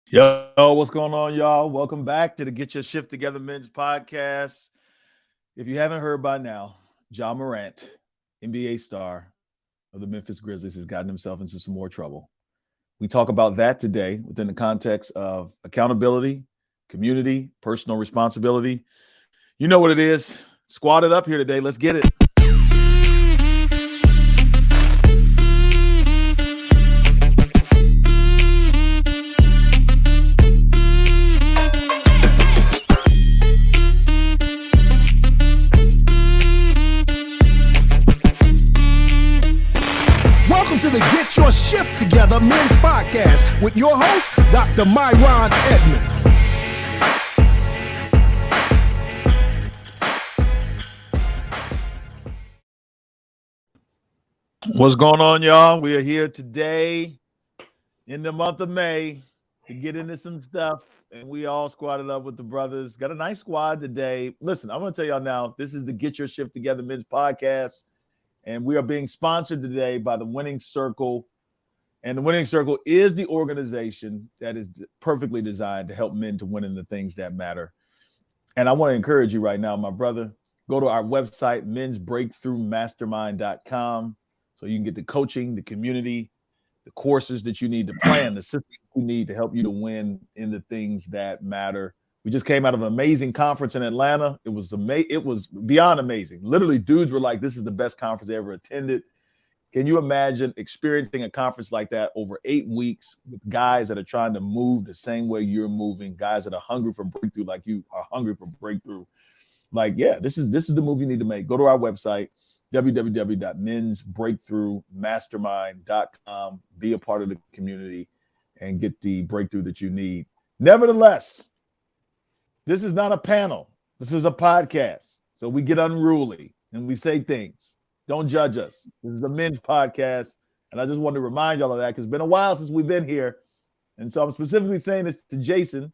Yo, what's going on, y'all? Welcome back to the Get Your Shift Together Men's Podcast. If you haven't heard by now, Ja Morant, NBA star of the Memphis Grizzlies, has gotten himself into some more trouble. We talk about that today within the context of accountability, community, personal responsibility. You know what it is. Squad it up here today. Let's get it. Welcome to the Get Your Shift Together Men's Podcast with your host, Dr. Myron Edmonds. What's going on, y'all? We are here today in the month of May to get into some stuff, and we all squatted up with the brothers. Got a nice squad today. Listen, I'm going to tell y'all now, this is the Get Your Shift Together Men's Podcast, and we are being sponsored today by the Winning Circle. And the Winning Circle is the organization that is perfectly designed to help men to win in the things that matter. And I want to encourage you right now, my brother, go to our website, mensbreakthroughmastermind.com, so you can get the coaching, the community, the courses that you need to plan, the systems you need to help you to win in the things that matter. We just came out of an amazing conference in Atlanta. It was beyond amazing. Literally, dudes were like, this is the best conference they ever attended. Can you imagine experiencing a conference like that over 8 weeks with guys that are trying to move the same way you're moving, guys that are hungry for breakthrough like you are hungry for breakthrough? Like, yeah, this is the move you need to make. Go to our website, www.mensbreakthroughmastermind.com. Be a part of the community and get the breakthrough that you need. Nevertheless, this is not a panel. This is a podcast. So we get unruly and we say things. Don't judge us. This is a men's podcast. And I just wanted to remind y'all of that because it's been a while since we've been here. And so I'm specifically saying this to Jason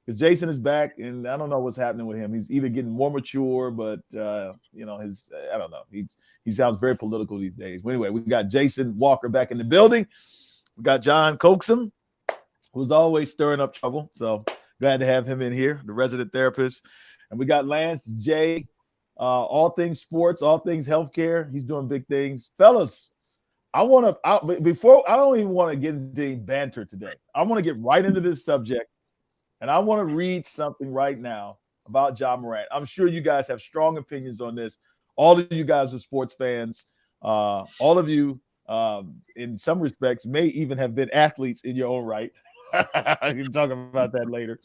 because Jason is back and I don't know what's happening with him. He's either getting more mature, but, I don't know. He sounds very political these days. But anyway, we got Jason Walker back in the building. We got John Coaxum, who's always stirring up trouble. So glad to have him in here, the resident therapist. And we got Lance J., all things sports, all things healthcare. He's doing big things. Fellas, I don't even want to get into banter today. I want to get right into this subject. And I want to read something right now about Ja Morant. I'm sure you guys have strong opinions on this. All of you guys are sports fans. All of you, in some respects, may even have been athletes in your own right. I can talk about that later.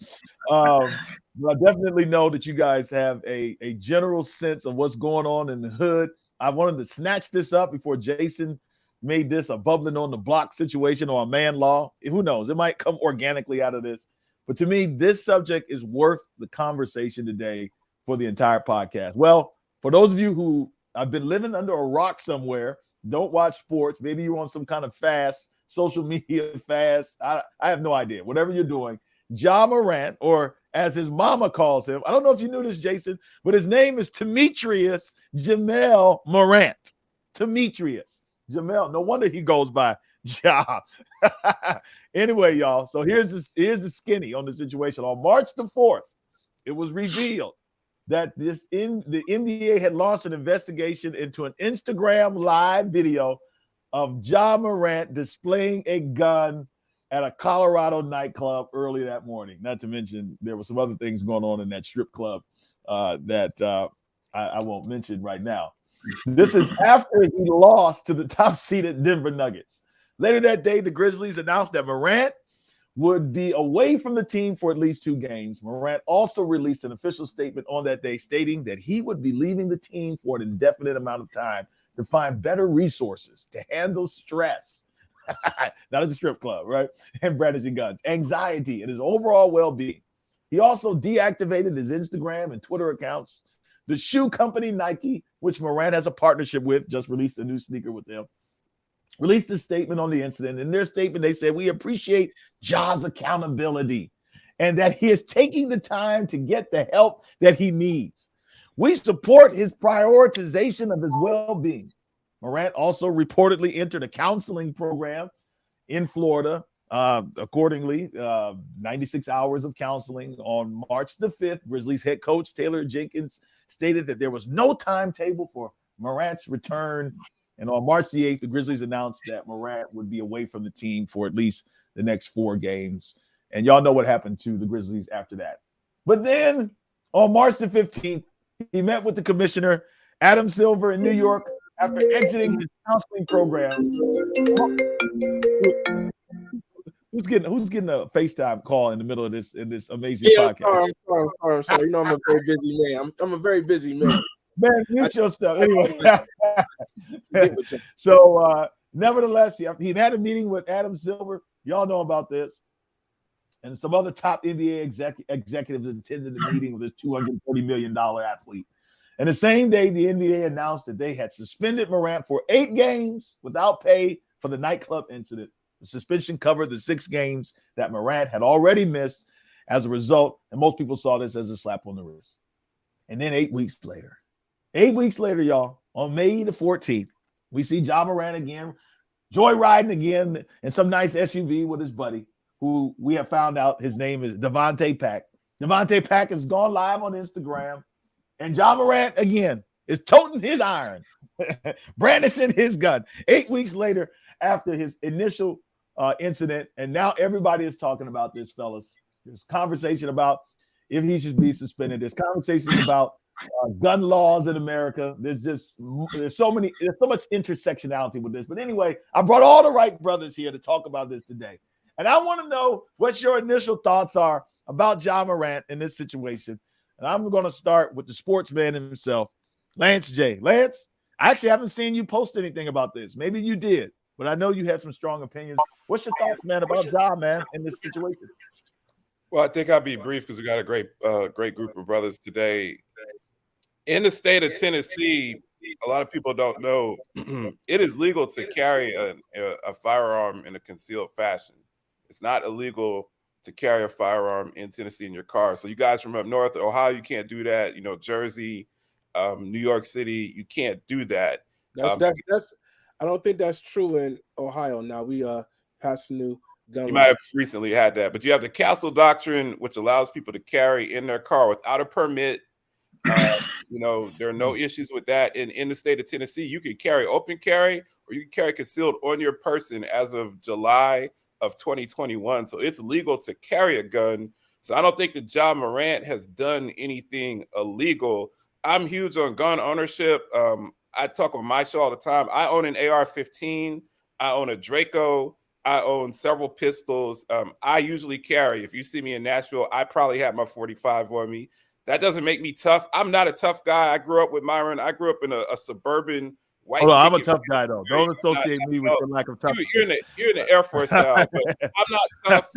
But I definitely know that you guys have a general sense of what's going on in the hood. I wanted to snatch this up before Jason made this a bubbling on the block situation or a man law. Who knows? It might come organically out of this. But to me, this subject is worth the conversation today for the entire podcast. Well, for those of you who have been living under a rock somewhere, don't watch sports, maybe you're on some kind of fast, social media fast. I have no idea. Whatever you're doing, Ja Morant, or as his mama calls him, I don't know if you knew this, Jason, but his name is Demetrius Jamel Morant. Demetrius Jamel. No wonder he goes by Ja. Anyway, y'all, so here's the skinny on the situation. On March the 4th, it was revealed that the NBA had launched an investigation into an Instagram live video of Ja Morant displaying a gun at a Colorado nightclub early that morning. Not to mention there were some other things going on in that strip club that I won't mention right now. This is after he lost to the top-seeded Denver Nuggets. Later that day, the Grizzlies announced that Morant would be away from the team for at least 2 games. Morant also released an official statement on that day stating that he would be leaving the team for an indefinite amount of time to find better resources to handle stress, not at the strip club, right? And brandishing guns, anxiety, and his overall well-being. He also deactivated his Instagram and Twitter accounts. The shoe company Nike, which Morant has a partnership with, just released a new sneaker with them, released a statement on the incident. In their statement, they said, we appreciate Ja's accountability and that he is taking the time to get the help that he needs. We support his prioritization of his well-being. Morant also reportedly entered a counseling program in Florida Accordingly, 96 hours of counseling on March the 5th, Grizzlies head coach Taylor Jenkins stated that there was no timetable for Morant's return. And on March the 8th, the Grizzlies announced that Morant would be away from the team for at least the next 4 games. And y'all know what happened to the Grizzlies after that. But then on March the 15th, he met with the commissioner, Adam Silver, in New York after exiting his counseling program. Who's getting a FaceTime call in the middle of this amazing podcast? I'm sorry. You know, I'm a very busy man. I'm a very busy man. Man, mute your stuff. Anyway. So nevertheless, he had a meeting with Adam Silver. Y'all know about this. And some other top NBA executives attended the meeting with this $240 million athlete. And the same day, the NBA announced that they had suspended Morant for 8 games without pay for the nightclub incident. The suspension covered the 6 games that Morant had already missed as a result. And most people saw this as a slap on the wrist. And then 8 weeks later, y'all, on May the 14th, we see Ja Morant again, joyriding again in some nice SUV with his buddy, who we have found out his name is Devontae Pack. Devontae Pack has gone live on Instagram. And Ja Morant, again, is toting his iron, brandishing his gun. 8 weeks later, after his initial incident, and now everybody is talking about this, fellas. There's conversation about if he should be suspended. There's conversation about gun laws in America. There's so much intersectionality with this. But anyway, I brought all the right brothers here to talk about this today. And I want to know what your initial thoughts are about Ja Morant in this situation. And I'm going to start with the sportsman himself, Lance J. Lance, I actually haven't seen you post anything about this. Maybe you did, but I know you have some strong opinions. What's your thoughts, man, about Ja, man, in this situation? Well, I think I'll be brief because we got a great group of brothers today. In the state of Tennessee, a lot of people don't know it is legal to carry a firearm in a concealed fashion. It's not illegal to carry a firearm in Tennessee in your car. So you guys from up north, Ohio, you can't do that. You know, Jersey, New York City, you can't do that. That's I don't think that's true in Ohio. Now we passed a new gun. You might have recently had that, but you have the Castle Doctrine, which allows people to carry in their car without a permit. You know, there are no issues with that. In the state of Tennessee, you can carry open carry or you can carry concealed on your person as of July of 2021. So it's legal to carry a gun. So I don't think that Ja Morant has done anything illegal. I'm huge on gun ownership. I talk on my show all the time. I own an AR-15. I own a Draco. I own several pistols. I usually carry. If you see me in Nashville, I probably have my 45 on me. That doesn't make me tough. I'm not a tough guy. I grew up with Myron. I grew up in a suburban white. Hold on, I'm a tough guy, though. Don't associate me with your lack of toughness. You're in the Air Force now, but I'm not tough.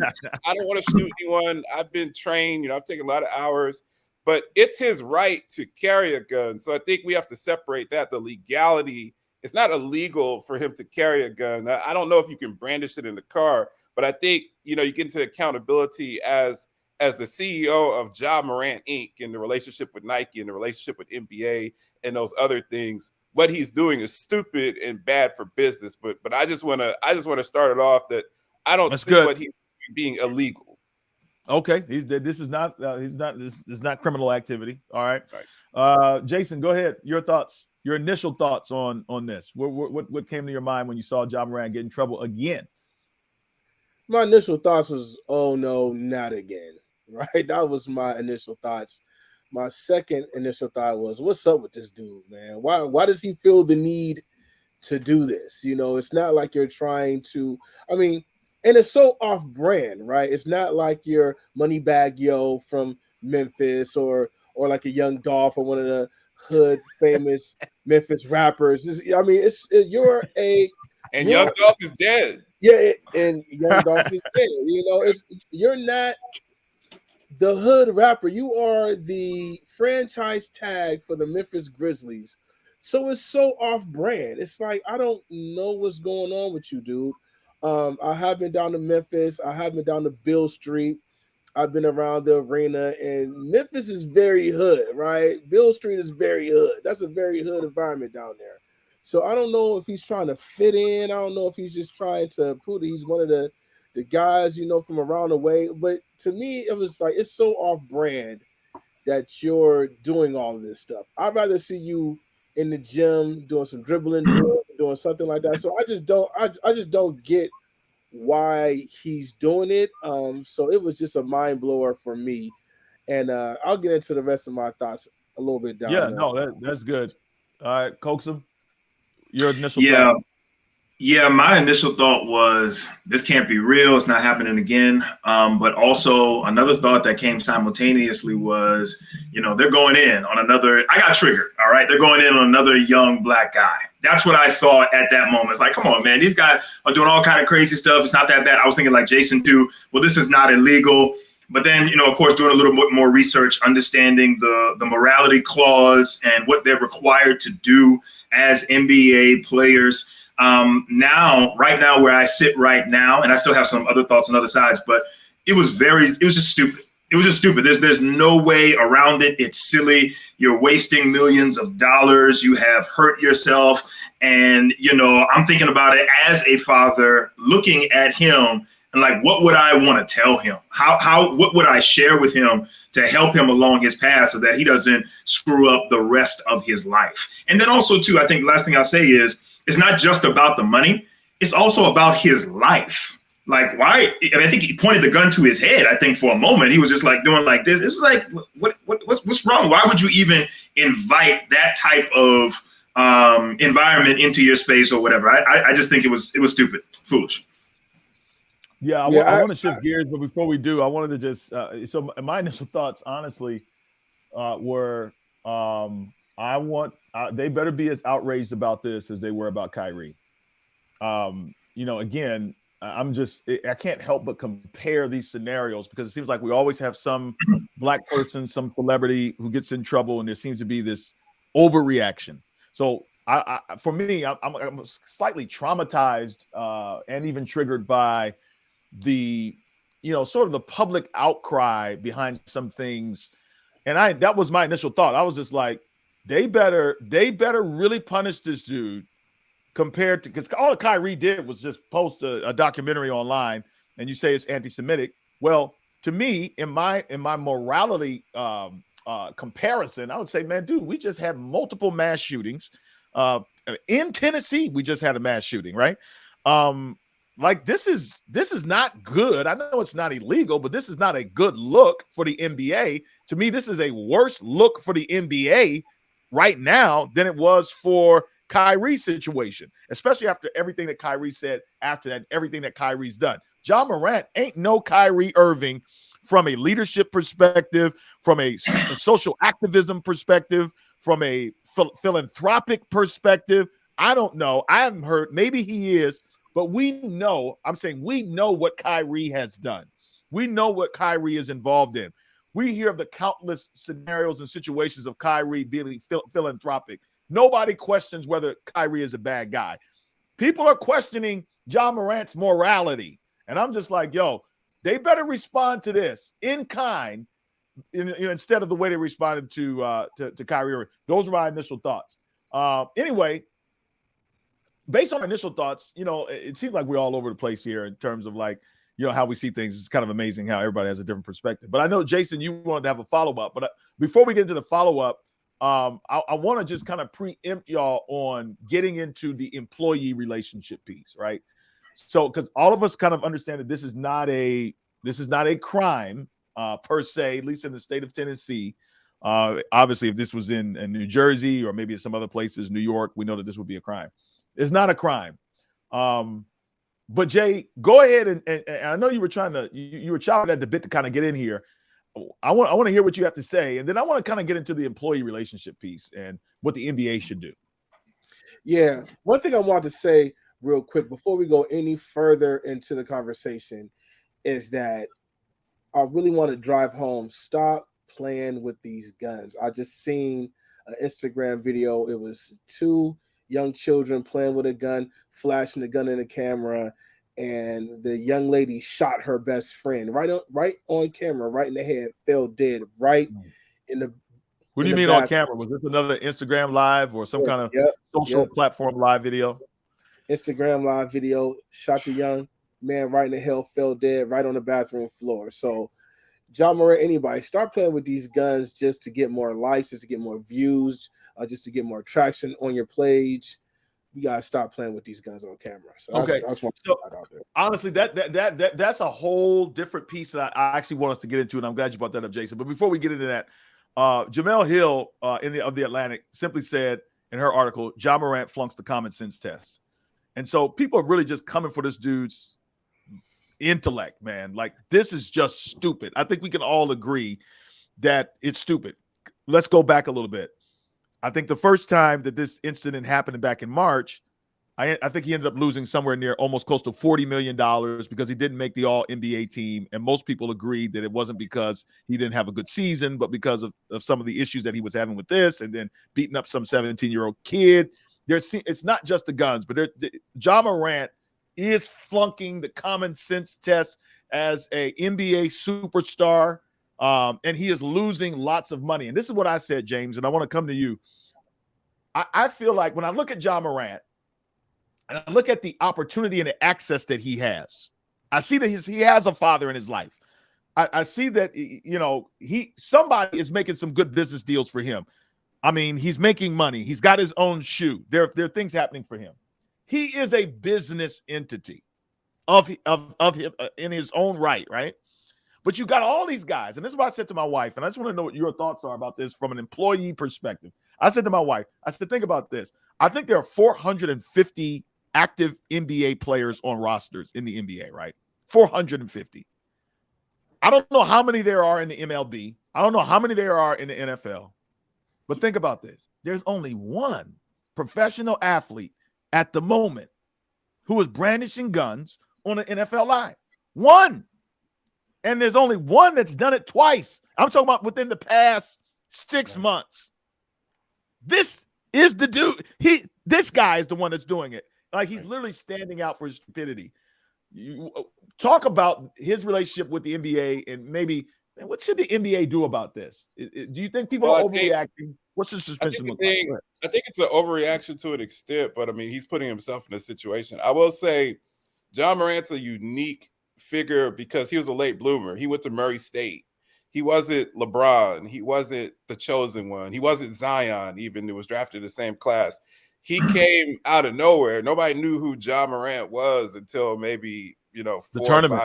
I don't want to shoot anyone. I've been trained. You know, I've taken a lot of hours. But it's his right to carry a gun. So I think we have to separate that. The legality, it's not illegal for him to carry a gun. I don't know if you can brandish it in the car, but I think, you know, you get into accountability as the CEO of Ja Morant Inc. and the relationship with Nike and the relationship with NBA and those other things. What he's doing is stupid and bad for business. But I just want to start it off that I don't see what he's being illegal. Okay, this is not criminal activity. All right. Jason, go ahead. Your thoughts, your initial thoughts on this. What came to your mind when you saw Ja Morant get in trouble again? My initial thoughts was, oh no, not again. Right, that was my initial thoughts. My second initial thought was, what's up with this dude, man? Why does he feel the need to do this? You know, it's not like you're trying to. I mean. And it's so off-brand, right? It's not like your Moneybag Yo from Memphis or like a Young Dolph or one of the hood famous Memphis rappers. You're a and Young Dolph is dead. Yeah, and Young Dolph is dead. You know, you're not the hood rapper. You are the franchise tag for the Memphis Grizzlies. So it's so off-brand. It's like I don't know what's going on with you, dude. I have been down to Memphis. I have been down to Bill Street. I've been around the arena, and Memphis is very hood, right? Bill Street is very hood. That's a very hood environment down there. So I don't know if he's trying to fit in. I don't know if he's just trying to prove that he's one of the the guys, from around the way. But to me, it was like it's so off brand that you're doing all of this stuff. I'd rather see you in the gym doing some dribbling, doing something like that. So I just don't get why he's doing it. So it was just a mind blower for me. And I'll get into the rest of my thoughts a little bit down. Yeah, no, that's good. All right, Coaxum, your initial Yeah. thought. Yeah, my initial thought was this can't be real. It's not happening again. But also another thought that came simultaneously was, they're going in on another. I got triggered. All right. They're going in on another young black guy. That's what I thought at that moment. It's like, come on, man. These guys are doing all kind of crazy stuff. It's not that bad. I was thinking like Jason too. Well, this is not illegal. But then, of course, doing a little bit more research, understanding the morality clause and what they're required to do as NBA players. Right now where I sit right now, and I still have some other thoughts on other sides, but it was just stupid. It was just stupid. There's no way around it. It's silly. You're wasting millions of dollars. You have hurt yourself. And, I'm thinking about it as a father looking at him and like, what would I want to tell him? What would I share with him to help him along his path so that he doesn't screw up the rest of his life? And then also too, I think the last thing I'll say is, it's not just about the money. It's also about his life. Like, why? I think he pointed the gun to his head. I think for a moment he was just like doing like this. It's like, what's wrong? Why would you even invite that type of environment into your space or whatever? I just think it was stupid, foolish. Yeah, I want to shift gears, but before we do, I wanted to just so my initial thoughts, honestly, were they better be as outraged about this as they were about Kyrie. Again, I can't help but compare these scenarios because it seems like we always have some black person, some celebrity who gets in trouble, and there seems to be this overreaction. So for me, I'm slightly traumatized and even triggered by the, sort of the public outcry behind some things. And that was my initial thought. I was just like, they better really punish this dude compared to, because all Kyrie did was just post a documentary online and you say it's anti-Semitic. Well, to me, in my morality comparison, I would say, man, dude, we just had multiple mass shootings. In Tennessee, we just had a mass shooting, right? Like this is not good. I know it's not illegal, but this is not a good look for the NBA. To me, this is a worse look for the NBA right now than it was for Kyrie's situation, especially after everything that Kyrie said after that, everything that Kyrie's done. Ja Morant ain't no Kyrie Irving from a leadership perspective, from a social activism perspective, from a philanthropic perspective. I don't know. I haven't heard. Maybe he is. But we know what Kyrie has done. We know what Kyrie is involved in. We hear of the countless scenarios and situations of Kyrie being philanthropic. Nobody questions whether Kyrie is a bad guy. People are questioning Ja Morant's morality. And I'm just like, yo, they better respond to this in kind instead of the way they responded to Kyrie Irving. Those are my initial thoughts. Anyway, based on my initial thoughts, it seems like we're all over the place here in terms of like, how we see things. It's kind of amazing how everybody has a different perspective. But I know, Jason, you wanted to have a follow-up. But before we get into the follow-up, I want to just kind of preempt y'all on getting into the employee relationship piece, right? So, because all of us kind of understand that this is not a crime per se, at least in the state of Tennessee. Obviously, if this was in New Jersey or maybe in some other places, New York, we know that this would be a crime. It's not a crime. But Jay, go ahead and I know you were you were chopping at the bit to kind of get in here. I want to hear what you have to say, and then I want to kind of get into the employee relationship piece and what the NBA should do. Yeah, one thing I want to say real quick before we go any further into the conversation is that I really want to drive home. Stop playing with these guns. I just seen an Instagram video. It was two young children playing with a gun, flashing the gun in the camera, and the young lady shot her best friend right on camera, right in the head, fell dead right in the. What do you mean on camera? Was this another Instagram live or some kind of social platform live video? Instagram live video, shot the young man right in the hell fell dead right on the bathroom floor. So Ja Morant, anybody, start playing with these guns just to get more likes, just to get more views, just to get more traction on your page. You gotta stop playing with these guns on camera. So Okay. I just want to So put that out there. honestly, that's a whole different piece that I actually want us to get into, and I'm glad you brought that up, Jason. But before we get into that, Jamel Hill of the Atlantic simply said in her article, Ja Morant flunks the common sense test. And so people are really just coming for this dude's intellect, man. Like, this is just stupid. I think we can all agree that it's stupid. Let's go back a little bit. I think the first time that this incident happened back in March, I think he ended up losing somewhere near almost close to $40 million because he didn't make the All-NBA team. And most people agreed that it wasn't because he didn't have a good season, but because of some of the issues that he was having with this and then beating up some 17-year-old kid. It's not just the guns, but Ja Morant is flunking the common sense test as a NBA superstar, and he is losing lots of money. And this is what I said, James, and I want to come to you. I feel like when I look at Ja Morant, and I look at the opportunity and the access that he has, I see that he has a father in his life. I see that, somebody is making some good business deals for him. I mean, he's making money. He's got his own shoe. There are things happening for him. He is a business entity of him in his own right? But you got all these guys, and this is what I said to my wife, and I just want to know what your thoughts are about this from an employee perspective. I said to my wife, think about this. I think there are 450 active NBA players on rosters in the NBA, right? 450. I don't know how many there are in the MLB. I don't know how many there are in the NFL. But think about this. There's only one professional athlete at the moment who is brandishing guns on an NFL line. One. And there's only one that's done it twice. I'm talking about within the past 6 months. This is the dude. This guy is the one that's doing it. Like, he's literally standing out for his stupidity. You talk about his relationship with the NBA and maybe, man, what should the NBA do about this? Do you think people are overreacting? What's the suspension look like? I think it's an overreaction to an extent, but I mean, he's putting himself in a situation. I will say Ja Morant's a unique figure because he was a late bloomer. He went to Murray State. He wasn't LeBron. He wasn't the chosen one. He wasn't Zion, even, who was drafted in the same class. He came out of nowhere. Nobody knew who Ja Morant was until maybe, 4 or 5 years ago.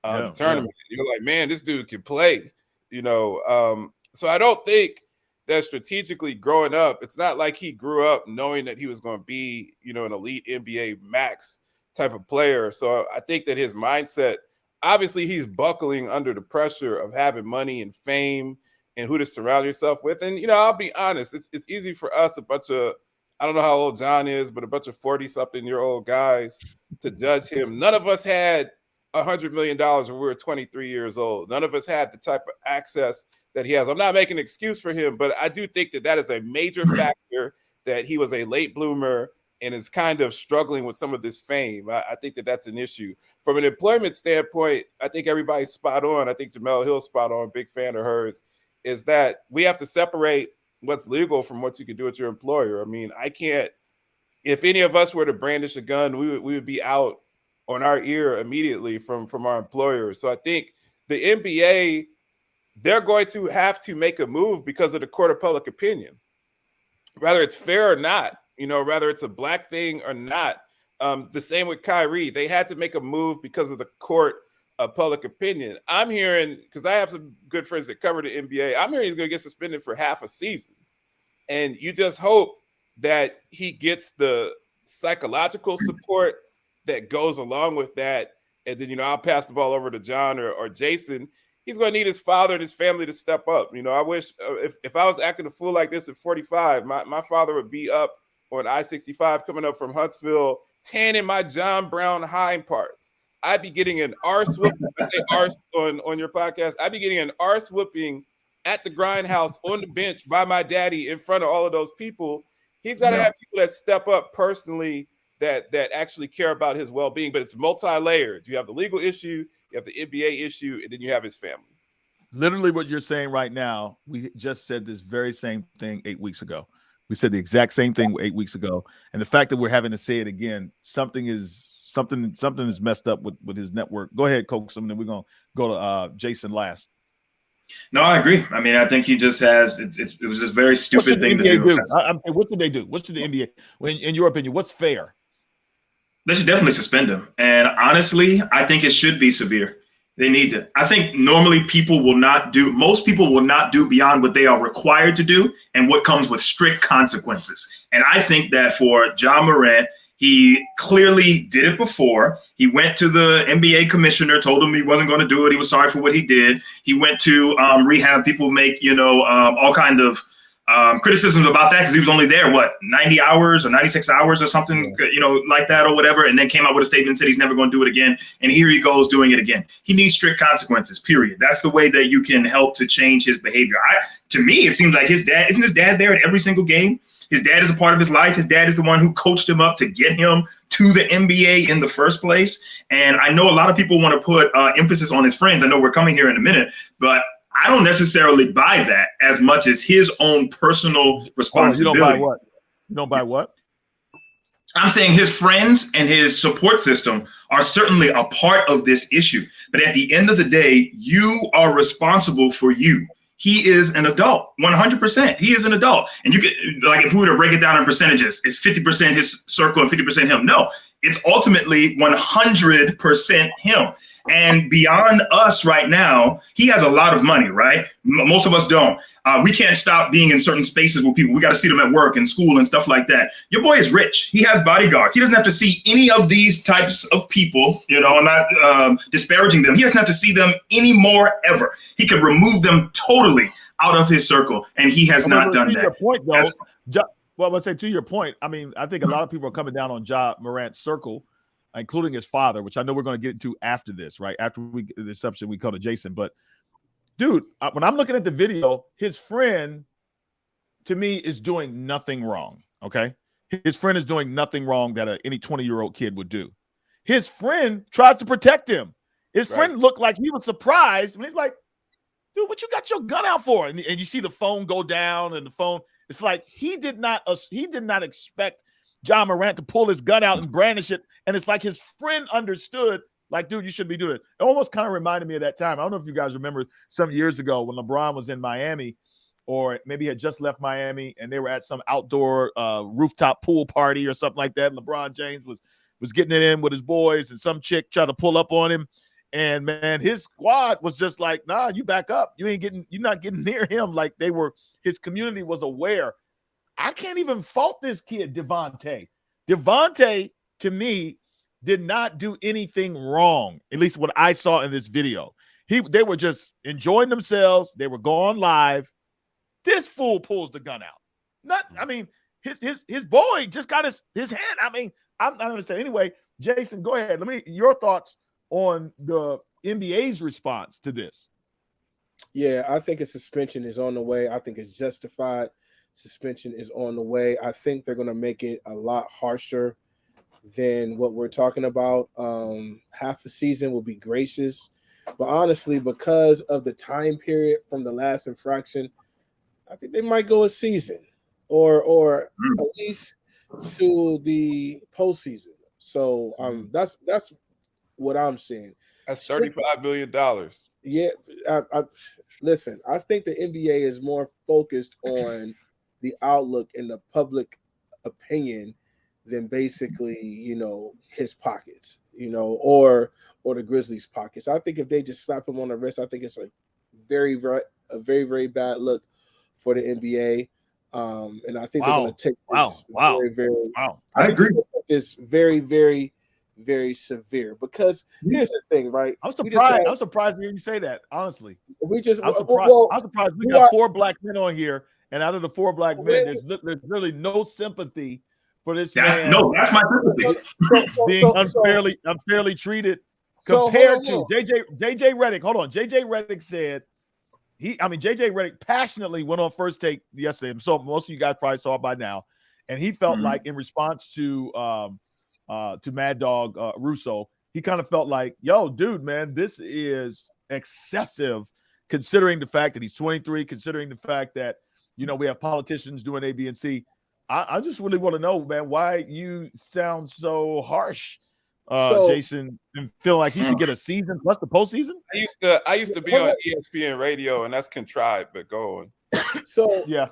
The tournament. You're like, man, this dude can play, So I don't think that strategically growing up, it's not like he grew up knowing that he was going to be, an elite NBA max type of player. So I think that his mindset, obviously he's buckling under the pressure of having money and fame and who to surround yourself with. And, I'll be honest, it's easy for us, a bunch of, I don't know how old John is, but a bunch of 40-something-year-old guys to judge him. None of us had $100 million when we were 23 years old. None of us had the type of access that he has. I'm not making an excuse for him, but I do think that is a major factor, that he was a late bloomer and is kind of struggling with some of this fame. I think that that's an issue. From an employment standpoint, I think everybody's spot on. I think Jamel Hill's spot on, big fan of hers, is that we have to separate what's legal from what you can do with your employer. I mean, if any of us were to brandish a gun, we would be out on our ear immediately from our employers. So I think the NBA, they're going to have to make a move because of the court of public opinion, whether it's fair or not, whether it's a black thing or not. The same with Kyrie. They had to make a move because of the court of public opinion. I'm hearing, because I have some good friends that cover the NBA, I'm hearing he's going to get suspended for half a season. And you just hope that he gets the psychological support that goes along with that. And then, I'll pass the ball over to John or Jason. He's going to need his father and his family to step up. I wish if I was acting a fool like this at 45, my father would be up on I-65 coming up from Huntsville, tanning my John Brown hind parts. I'd be getting an arse whooping. I say arse on your podcast. I'd be getting an arse whooping at the grindhouse on the bench by my daddy in front of all of those people. He's got to have people that step up personally that actually care about his well-being, but it's multi-layered. You have the legal issue, you have the NBA issue, and then you have his family. Literally what you're saying right now, we just said this very same thing 8 weeks ago. We said the exact same thing 8 weeks ago. And the fact that we're having to say it again, something is Something is messed up with his network. Go ahead, Coaxum, and then we're gonna go to Jason last. No, I agree. I mean, I think he just has it was just a very stupid thing to do. What should they do? What should the NBA, in your opinion, what's fair? They should definitely suspend him. And honestly, I think it should be severe. They need to. I think normally most people will not do beyond what they are required to do and what comes with strict consequences. And I think that for Ja Morant, he clearly did it before. He went to the NBA commissioner, told him he wasn't going to do it. He was sorry for what he did. He went to rehab. People make, all kind of criticisms about that because he was only there, 90 hours or 96 hours or something, like that or whatever, and then came out with a statement and said he's never going to do it again. And here he goes doing it again. He needs strict consequences, period. That's the way that you can help to change his behavior. To me, it seems like isn't his dad there at every single game? His dad is a part of his life. His dad is the one who coached him up to get him to the NBA in the first place. And I know a lot of people want to put emphasis on his friends. I know we're coming here in a minute, but I don't necessarily buy that as much as his own personal responsibility. You don't buy what? You don't buy what? I'm saying his friends and his support system are certainly a part of this issue. But at the end of the day, you are responsible for you. He is an adult, 100%. He is an adult. And you could, if we were to break it down in percentages, it's 50% his circle and 50% him. No, it's ultimately 100% him. And beyond us right now, he has a lot of money, right? Most of us don't. We can't stop being in certain spaces with people. We got to see them at work and school and stuff like that. Your boy is rich. He has bodyguards. He doesn't have to see any of these types of people, I'm not disparaging them. He doesn't have to see them anymore ever. He could remove them totally out of his circle, and he has not done that. Your point, though, well, let's say to your point, I mean, I think a lot of people are coming down on Ja Morant's circle, including his father, which I know we're going to get into after this, right? After the subject we call to Jason. But, dude, when I'm looking at the video, his friend, to me, is doing nothing wrong, okay? His friend is doing nothing wrong that any 20-year-old kid would do. His friend tries to protect him. His friend looked like he was surprised. And he's like, dude, what you got your gun out for? And you see the phone go down, and the phone, it's like he did not expect Ja Morant to pull his gun out and brandish it. And it's like his friend understood, like, dude, you shouldn't be doing it. It almost kind of reminded me of that time. I don't know if you guys remember some years ago when LeBron was in Miami, or maybe had just left Miami, and they were at some outdoor rooftop pool party or something like that. LeBron James was getting it in with his boys, and some chick tried to pull up on him. And, man, his squad was just like, nah, you back up. You're not getting near him. Like his community was aware. I can't even fault this kid, Devontae. Devontae, to me, did not do anything wrong, at least what I saw in this video. They were just enjoying themselves. They were going live. This fool pulls the gun out. His boy just got his hand. I mean, I don't understand. Anyway, Jason, go ahead. Your thoughts on the NBA's response to this. Yeah, I think a suspension is on the way. I think it's justified. Suspension is on the way. I think they're going to make it a lot harsher than what we're talking about. Half a season will be gracious. But honestly, because of the time period from the last infraction, I think they might go a season or at least to the postseason. So that's what I'm saying. That's $35 million. Yeah, listen, I think the NBA is more focused on the outlook and the public opinion than basically, his pockets, or the Grizzlies' pockets. I think if they just slap him on the wrist, I think it's a very, very bad look for the NBA. And I think they're going to take this very, very. Wow. I agree. This very, very, very severe, because here's the thing, right? I'm surprised. I'm surprised you say that. Honestly, I'm surprised. I'm surprised we got 4 black men on here, and out of the 4 black men, there's really no sympathy for this man. That's my sympathy. Being unfairly treated compared to JJ Redick. Hold on, JJ Redick said JJ Redick passionately went on First Take yesterday. So most of you guys probably saw it by now, and he felt like in response to Mad Dog Russo, he kind of felt like, yo, dude, man, this is excessive considering the fact that he's 23, considering the fact that, we have politicians doing A, B, and C. I just really want to know, man, why you sound so harsh Jason, and feel like he should get a season plus the postseason? I used to be on ESPN radio, and that's contrived. But go on. Yeah,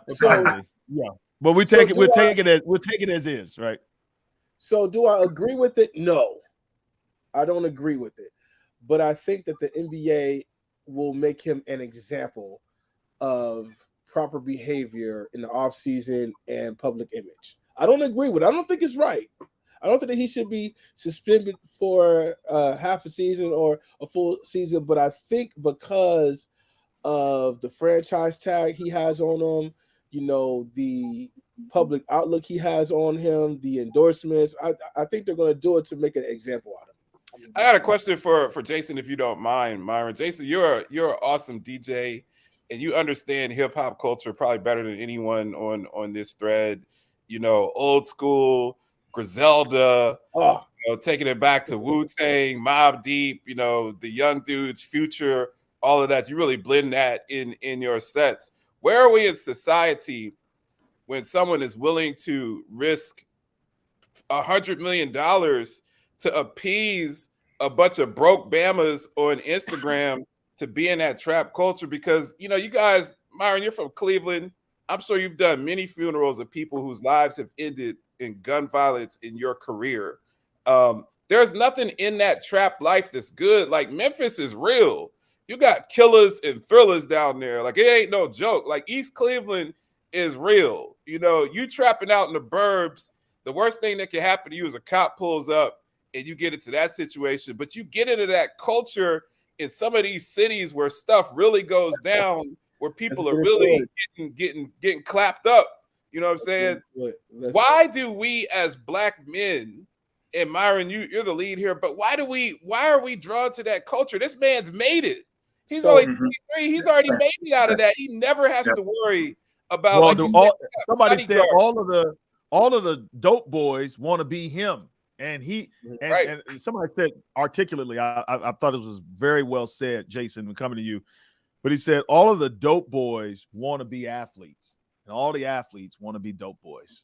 but we'll take it as is, right? So do I agree with it? No, I don't agree with it. But I think that the NBA will make him an example of proper behavior in the offseason and public image. I don't agree with it. I don't think it's right. I don't think that he should be suspended for half a season or a full season, but I think because of the franchise tag he has on him, the public outlook he has on him, the endorsements, I think they're going to do it to make an example out of him. I got a question for Jason, if you don't mind, Myron. Jason, you're an awesome DJ, and you understand hip hop culture probably better than anyone on this thread. Old school, Griselda, taking it back to Wu-Tang, Mobb Deep, the young dudes, Future, all of that. You really blend that in your sets. Where are we in society when someone is willing to risk $100 million to appease a bunch of broke Bamas on Instagram to be in that trap culture? Because, you guys, Myron, you're from Cleveland. I'm sure you've done many funerals of people whose lives have ended in gun violence in your career. There's nothing in that trap life that's good. Like, Memphis is real. You got killers and thrillers down there. Like, it ain't no joke. Like, East Cleveland is real. You trapping out in the burbs, the worst thing that can happen to you is a cop pulls up and you get into that situation. But you get into that culture in some of these cities where stuff really goes down, where people are really getting clapped up. You know what I'm saying? Why do we as black men, and Myron, you're the lead here, but why are we drawn to that culture? This man's made it. He's only 23. He's already made it out of that. He never has to worry about somebody said all of the dope boys want to be him. And and somebody said articulately, I thought it was very well said, Jason, when coming to you. But he said all of the dope boys want to be athletes, and all the athletes want to be dope boys.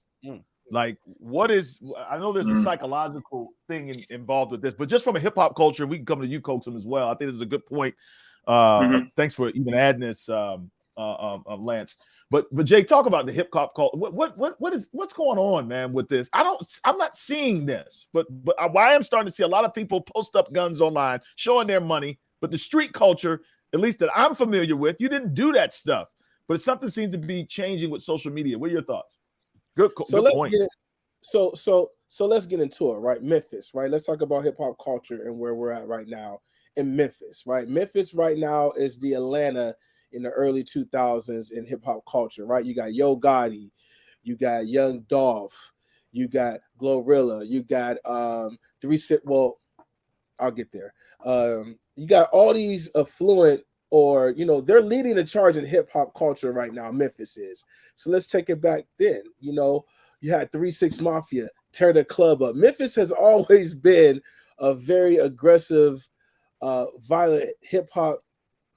Like, I know there's a psychological thing involved with this, but just from a hip hop culture, we can come to you, Coaxum, as well. I think this is a good point. Thanks for even adding this, Lance. But Jake, talk about the hip hop culture. What's going on, man, with this? I'm not seeing this, but I am starting to see a lot of people post up guns online, showing their money. But the street culture, at least that I'm familiar with, you didn't do that stuff. But something seems to be changing with social media. What are your thoughts? Good point. So let's get into it, right? Memphis, right? Let's talk about hip hop culture and where we're at right now in Memphis, right? Memphis right now is the Atlanta in the early 2000s in hip hop culture, right? You got Yo Gotti, you got Young Dolph, you got Glorilla, you got I'll get there. You got all these affluent, or they're leading the charge in hip hop culture right now. Memphis is. So let's take it back then. You had 3 6 Mafia tear the club up. Memphis has always been a very aggressive, violent hip hop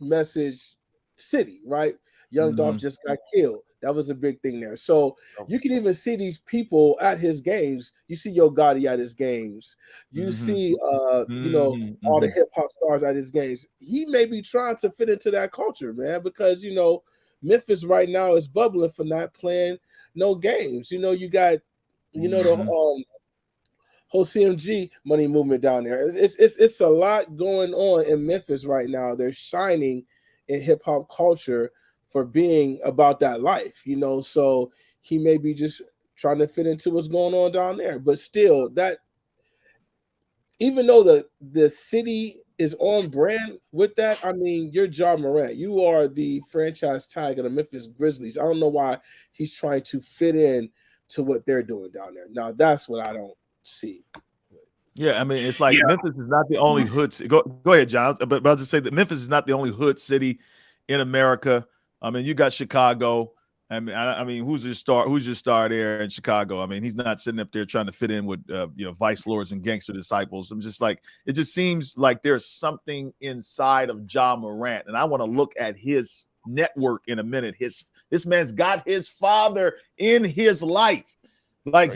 message city, right? Young Dolph just got killed. That was a big thing there. So you can even see these people at his games. You see Yo Gotti at his games. You see, all the hip hop stars at his games. He may be trying to fit into that culture, man, because, Memphis right now is bubbling for not playing no games. You got, the whole CMG money movement down there. It's a lot going on in Memphis right now. They're shining in hip hop culture for being about that life, so he may be just trying to fit into what's going on down there. But still, that even though the city is on brand with that, I mean, you're Ja Morant. You are the franchise tag of the Memphis Grizzlies. I don't know why he's trying to fit in to what they're doing down there. Now, that's what I don't see. Yeah, I mean, it's like Memphis is not the only hood. Go ahead, John. But I'll just say that Memphis is not the only hood city in America. I mean, you got Chicago. I mean, who's your star there in Chicago? I mean, he's not sitting up there trying to fit in with vice lords and gangster disciples. I'm just like, it just seems like there's something inside of Ja Morant, and I want to look at his network in a minute. This man's got his father in his life. Like,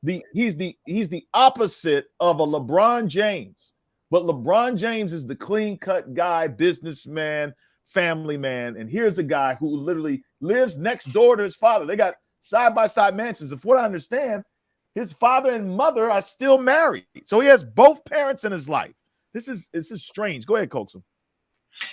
he's the opposite of a LeBron James. But LeBron James is the clean-cut guy, businessman, family man. And here's a guy who literally lives next door to his father. They got side-by-side mansions. From what I understand, his father and mother are still married. So he has both parents in his life. This is strange. Go ahead, Coaxum.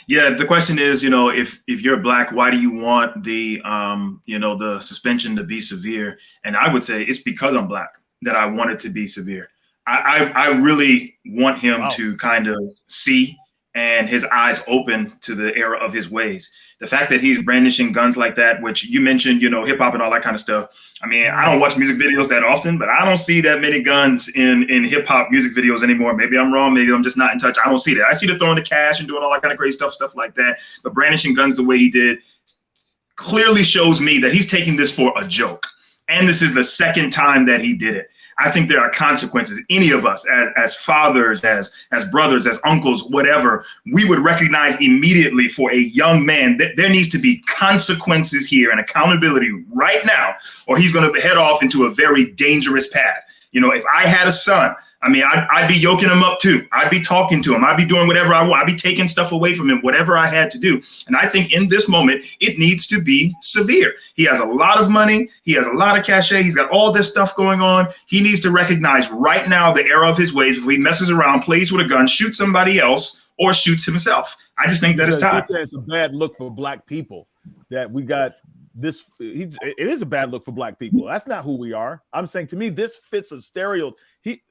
Yeah, the question is, if you're black, why do you want the the suspension to be severe? And I would say it's because I'm black that I want it to be severe. I really want him to kind of see and his eyes open to the error of his ways. The fact that he's brandishing guns like that, which you mentioned, hip hop and all that kind of stuff. I mean, I don't watch music videos that often, but I don't see that many guns in hip hop music videos anymore. Maybe I'm wrong. Maybe I'm just not in touch. I don't see that. I see the throwing the cash and doing all that kind of crazy stuff like that. But brandishing guns the way he did clearly shows me that he's taking this for a joke. And this is the second time that he did it. I think there are consequences. Any of us as fathers, as brothers, as uncles, whatever, we would recognize immediately for a young man that there needs to be consequences here and accountability right now, or he's going to head off into a very dangerous path. If I had a son, I mean, I'd be yoking him up too. I'd be talking to him. I'd be doing whatever I want. I'd be taking stuff away from him, whatever I had to do. And I think in this moment, it needs to be severe. He has a lot of money. He has a lot of cachet. He's got all this stuff going on. He needs to recognize right now the error of his ways. If he messes around, plays with a gun, shoots somebody else, or shoots himself. I just think that it's time. It's a bad look for black people that we got this. It is a bad look for black people. That's not who we are. I'm saying, to me, this fits a stereotype.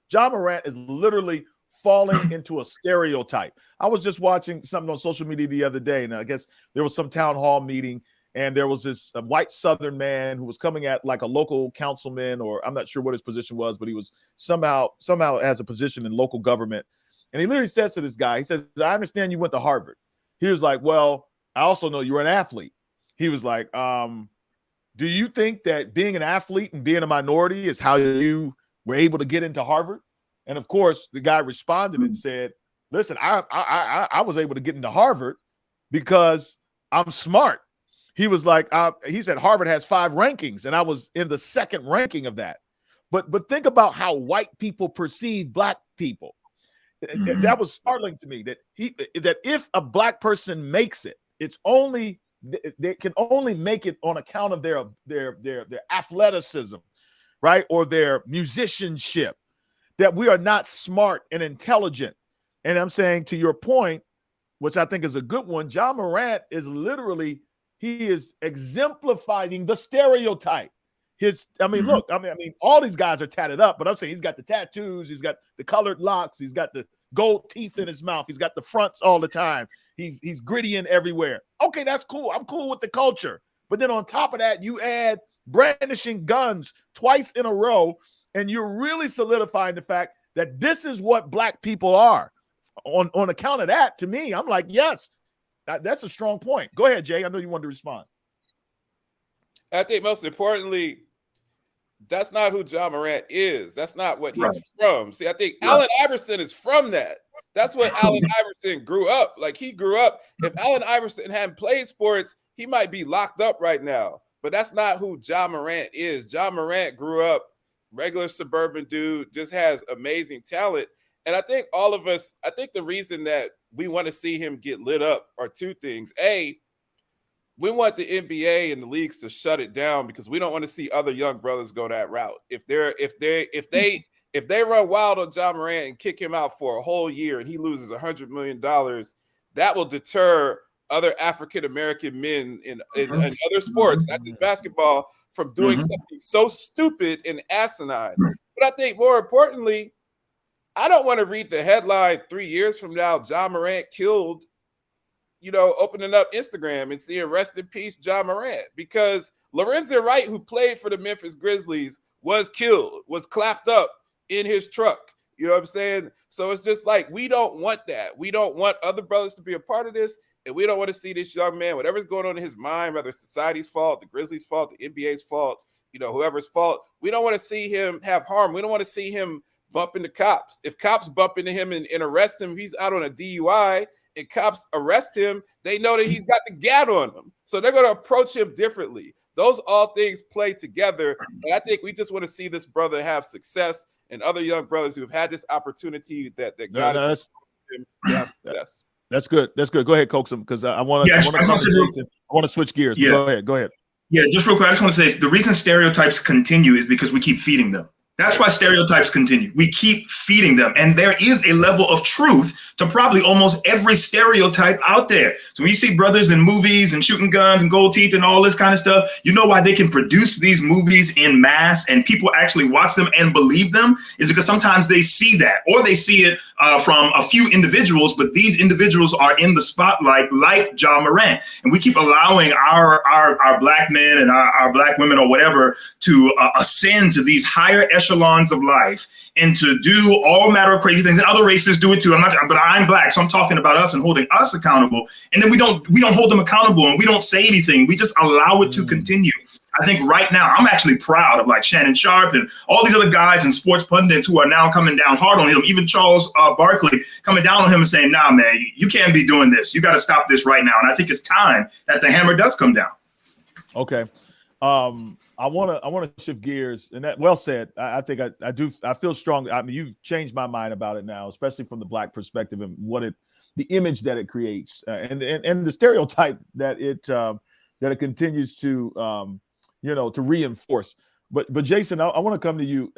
Ja Morant is literally falling into a stereotype. I was just watching something on social media the other day, and I guess there was some town hall meeting, and there was this white Southern man who was coming at like a local councilman, or I'm not sure what his position was, but he was somehow has a position in local government. And he literally says to this guy, he says, I understand you went to Harvard. He was like, well, I also know you're an athlete. He was like, do you think that being an athlete and being a minority is how you were able to get into Harvard? And of course, the guy responded and said, listen, I was able to get into Harvard because I'm smart. He was like, he said Harvard has 5 rankings, and I was in the 2nd ranking of that. But think about how white people perceive black people. Mm-hmm. That was startling to me, that if a black person makes it, they can only make it on account of their athleticism, right? Or their musicianship, that we are not smart and intelligent. And I'm saying, to your point, which I think is a good one, Ja Morant is literally, he is exemplifying the stereotype. Look, all these guys are tatted up, but I'm saying he's got the tattoos, he's got the colored locks, he's got the gold teeth in his mouth, he's got the fronts all the time, he's gritty and everywhere. Okay, that's cool. I'm cool with the culture. But then on top of that, you add brandishing guns twice in a row, and you're really solidifying the fact that this is what black people are. On account of that, to me, I'm like, yes, that's a strong point. Go ahead, Jay. I know you wanted to respond. I think most importantly, that's not who Ja Morant is. That's not what he's from. See, I think Allen Iverson is from that. That's what Allen Iverson grew up. Like, he grew up. If Allen Iverson hadn't played sports, he might be locked up right now. But that's not who Ja Morant is. Ja Morant grew up regular suburban dude, just has amazing talent. And I think all of us, I think the reason that we want to see him get lit up are 2 things. A, we want the NBA and the leagues to shut it down because we don't want to see other young brothers go that route. If they run wild on Ja Morant and kick him out for a whole year and he loses $100 million, that will deter other African-American men in other sports, not just basketball, from doing something so stupid and asinine. But I think more importantly, I don't want to read the headline 3 years from now, Ja Morant killed, opening up Instagram and seeing rest in peace Ja Morant, because Lorenzen Wright, who played for the Memphis Grizzlies, was killed, was clapped up in his truck. You know what I'm saying? So it's just like, we don't want that. We don't want other brothers to be a part of this. And we don't want to see this young man, whatever's going on in his mind, whether it's society's fault, the Grizzlies' fault, the NBA's fault, whoever's fault. We don't want to see him have harm. We don't want to see him bump into cops. If cops bump into him and arrest him, if he's out on a DUI and cops arrest him, they know that he's got the gat on him. So they're going to approach him differently. Those all things play together. And I think we just want to see this brother have success and other young brothers who have had this opportunity that God has given him to have success. That's good. That's good. Go ahead, Coaxum, because I want to switch gears. Yeah. Go ahead. Yeah, just real quick, I just want to say the reason stereotypes continue is because we keep feeding them. That's why stereotypes continue. We keep feeding them. And there is a level of truth to probably almost every stereotype out there. So when you see brothers in movies and shooting guns and gold teeth and all this kind of stuff, you know why they can produce these movies in mass and people actually watch them and believe them is because sometimes they see that, or they see it from a few individuals, but these individuals are in the spotlight like Ja Morant. And we keep allowing our black men and our black women or whatever to ascend to these higher echelons of life and to do all manner of crazy things. And other races do it too. But I'm black, so I'm talking about us and holding us accountable. And then we don't hold them accountable and we don't say anything. We just allow it to continue. I think right now I'm actually proud of like Shannon Sharp and all these other guys and sports pundits who are now coming down hard on him. Even Charles Barkley coming down on him and saying, "Nah, man, you can't be doing this. You got to stop this right now." And I think it's time that the hammer does come down. Okay. I want to shift gears, and that well said. I think I feel strong. I mean, you've changed my mind about it now, especially from the black perspective and the image that it creates, and the stereotype that it continues to to reinforce. But Jason, I want to come to you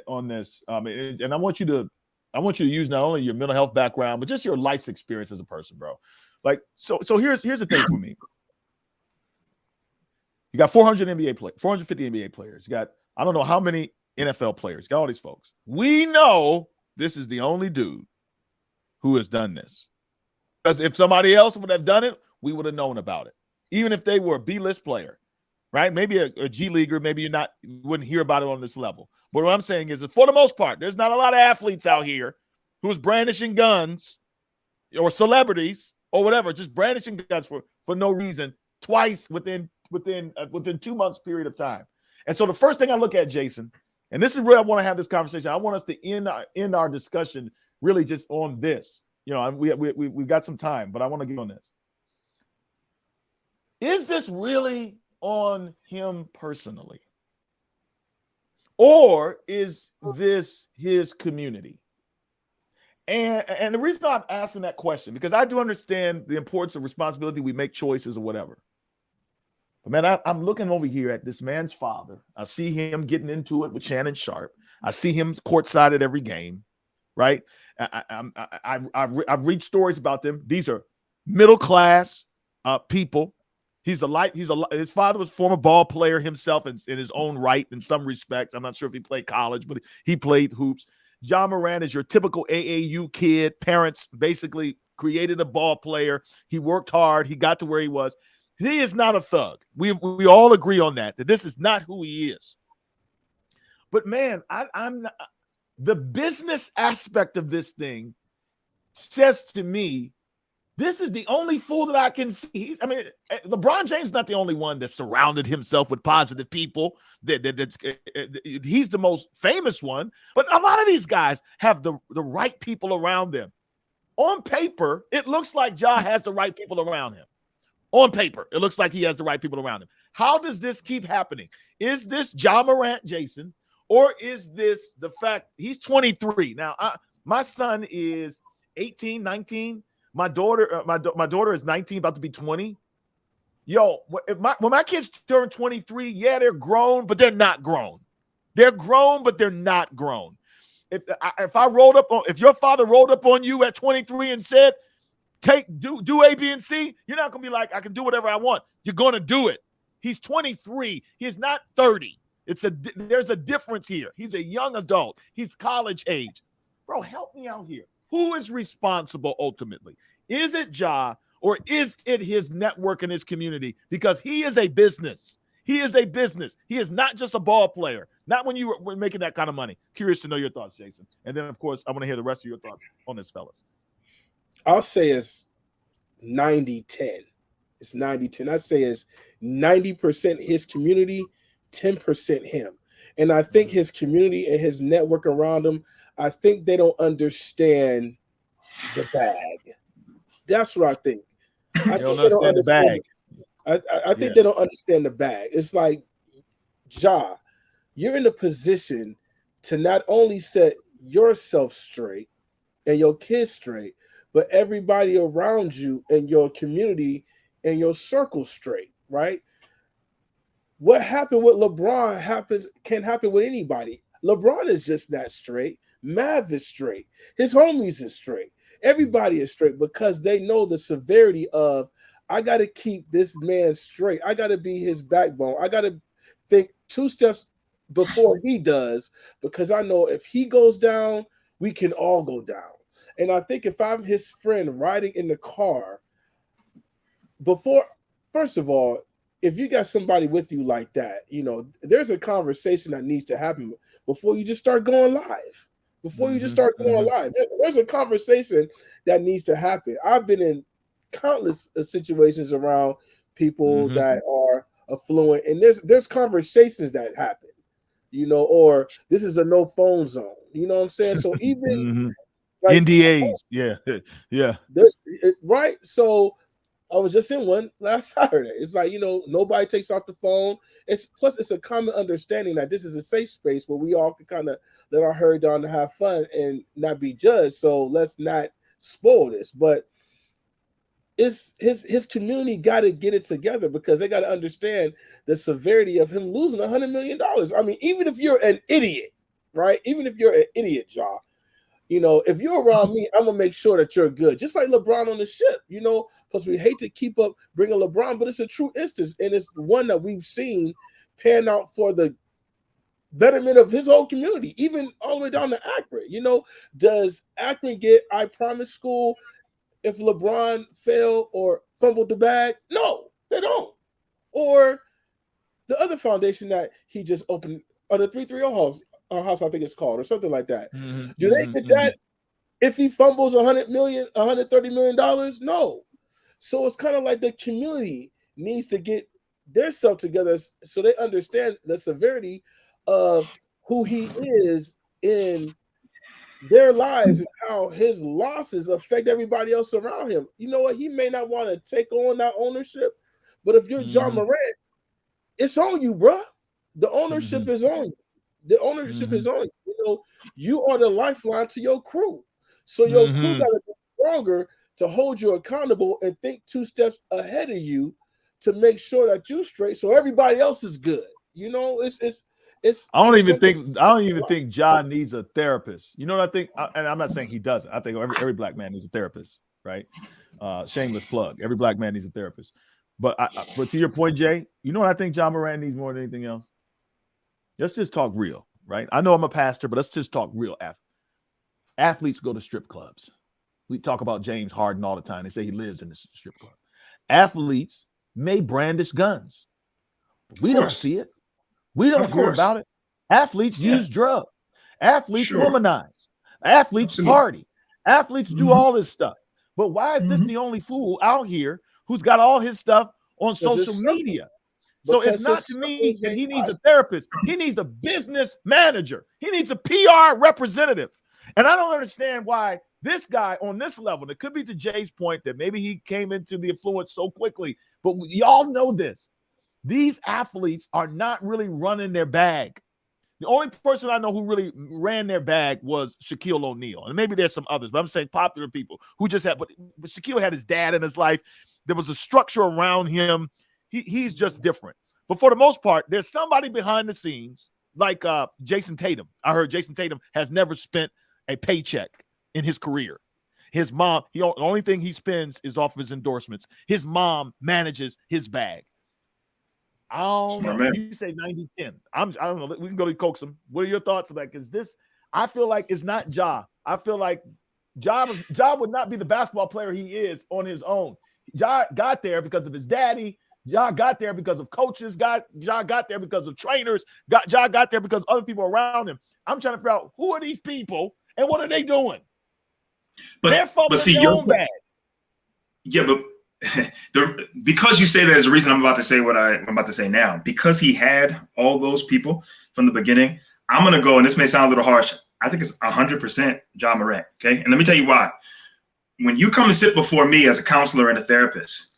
on this, and I want you to use not only your mental health background, but just your life's experience as a person, bro. Like, so here's the thing for me. You got 450 NBA players. You got, I don't know how many NFL players. You got all these folks. We know this is the only dude who has done this. Because if somebody else would have done it, we would have known about it. Even if they were a B-list player, right? Maybe a G leaguer, maybe you wouldn't hear about it on this level. But what I'm saying is that for the most part, there's not a lot of athletes out here who's brandishing guns or celebrities or whatever, just brandishing guns for no reason twice within 2 months period of time. And so the first thing I look at, Jason, and this is where I want to have this conversation. I want us to end our discussion really just on this. We got some time, but I want to get on this. Is this really on him personally? Or is this his community? And the reason I'm asking that question, because I do understand the importance of responsibility. We make choices or whatever. But man, I'm looking over here at this man's father. I see him getting into it with Shannon Sharp. I see him courtside at every game, right? I read stories about them. These are middle class people. His father was a former ball player himself in his own right in some respects. I'm not sure if he played college, but he played hoops. Ja Morant is your typical AAU kid. Parents basically created a ball player. He worked hard. He got to where he was. He is not a thug. We all agree on that this is not who he is. But man, I'm not, the business aspect of this thing says to me, this is the only fool that I can see. I mean, LeBron James is not the only one that surrounded himself with positive people. He's the most famous one. But a lot of these guys have the right people around them. On paper, it looks like Ja has the right people around him. On paper, it looks like he has the right people around him. How does this keep happening? Is this Ja Morant, Jason, or is this the fact he's 23? Now, my son is 18, 19. My daughter is 19, about to be 20. Yo, when my kids turn 23, yeah, they're grown, but they're not grown. They're grown, but they're not grown. If your father rolled up on you at 23 and said, do A, B, and C, you're not going to be like, I can do whatever I want. You're going to do it. He's 23. He's not 30. There's a difference here. He's a young adult. He's college age. Bro, help me out here. Who is responsible ultimately? Is it Ja, or is it his network and his community? Because he is a business. He is a business. He is not just a ball player. Not when you were making that kind of money. Curious to know your thoughts, Jason. And then, of course, I want to hear the rest of your thoughts on this, fellas. I'll say it's 90-10. It's 90-10. I'd say it's 90% his community, 10% him. And I think his community and his network around him, I think they don't understand the bag. That's what I think. I think they don't understand the bag. I think they don't understand the bag. It's like, Ja, you're in a position to not only set yourself straight and your kids straight, but everybody around you and your community and your circle straight, right? What happened with LeBron can happen with anybody. LeBron is just not straight. Mav is straight. His homies is straight. Everybody is straight because they know the severity of, I got to keep this man straight. I got to be his backbone. I got to think 2 steps before he does, because I know if he goes down, we can all go down. And I think if I'm his friend riding in the car, first of all, if you got somebody with you like that, there's a conversation that needs to happen before you just start going live. There's a conversation that needs to happen. I've been in countless situations around people that are affluent, and there's conversations that happen, or this is a no phone zone. You know what I'm saying? So even like NDAs, yeah, right. So I was just in one last Saturday. It's like, nobody takes off the phone. It's a common understanding that this is a safe space where we all can kind of let our hair down to have fun and not be judged. So let's not spoil this. But it's his community got to get it together, because they got to understand the severity of him losing $100 million. I mean, even if you're an idiot, right? Even if you're an idiot, Ja, if you're around me, I'm gonna make sure that you're good. Just like LeBron on the ship, because we hate to keep up bringing LeBron, but it's a true instance, and it's one that we've seen pan out for the betterment of his whole community, even all the way down to Akron. Does Akron get I Promise School if LeBron failed or fumbled the bag? No, they don't. Or the other foundation that he just opened, or the 330 house, I think it's called, or something like that. Do they get that if he fumbles $130 million? No. So it's kind of like the community needs to get their self together so they understand the severity of who he is in their lives and how his losses affect everybody else around him. You know what? He may not want to take on that ownership, but if you're Ja Morant, it's on you, bro. The ownership is on you. The ownership is on you. You are the lifeline to your crew. So your crew got to be stronger to hold you accountable and think 2 steps ahead of you to make sure that you're straight, so everybody else is good. It's. I don't even think Ja needs a therapist. You know what I think? And I'm not saying he doesn't. I think every black man needs a therapist, right? Shameless plug. Every black man needs a therapist. But to your point, Jay, you know what I think Ja Morant needs more than anything else? Let's just talk real, right? I know I'm a pastor, but let's just talk real. Athletes go to strip clubs. We talk about James Harden all the time. They say he lives in the strip club. Athletes may brandish guns. We don't see it. We don't hear about it. Athletes use drugs. Athletes womanize. Athletes party. Athletes do all this stuff. But why is this the only fool out here who's got all his stuff on social media? So it's not to me that he needs a therapist. He needs a business manager. He needs a PR representative. And I don't understand why this guy on this level, it could be to Jay's point that maybe he came into the affluence so quickly, but y'all know this. These athletes are not really running their bag. The only person I know who really ran their bag was Shaquille O'Neal. And maybe there's some others, but I'm saying popular people who just had, but Shaquille had his dad in his life. There was a structure around him. He's just different. But for the most part, there's somebody behind the scenes like Jason Tatum. I heard Jason Tatum has never spent a paycheck in his career. His mom, the only thing he spends is off of his endorsements. His mom manages his bag. I don't know. You say 90-10. I don't know. We can go to Coaxum. What are your thoughts about it? Because this, I feel like it's not Ja. I feel like Ja would not be the basketball player he is on his own. Ja got there because of his daddy. Ja got there because of coaches. Ja got there because of trainers. Ja got there because of other people around him. I'm trying to figure out who are these people and what are they doing? They're fumbling their own bag. Yeah, but because you say that is the reason I'm about to say what I'm about to say now. Because he had all those people from the beginning, I'm going to go, and this may sound a little harsh, I think it's 100% Ja Morant, okay? And let me tell you why. When you come and sit before me as a counselor and a therapist,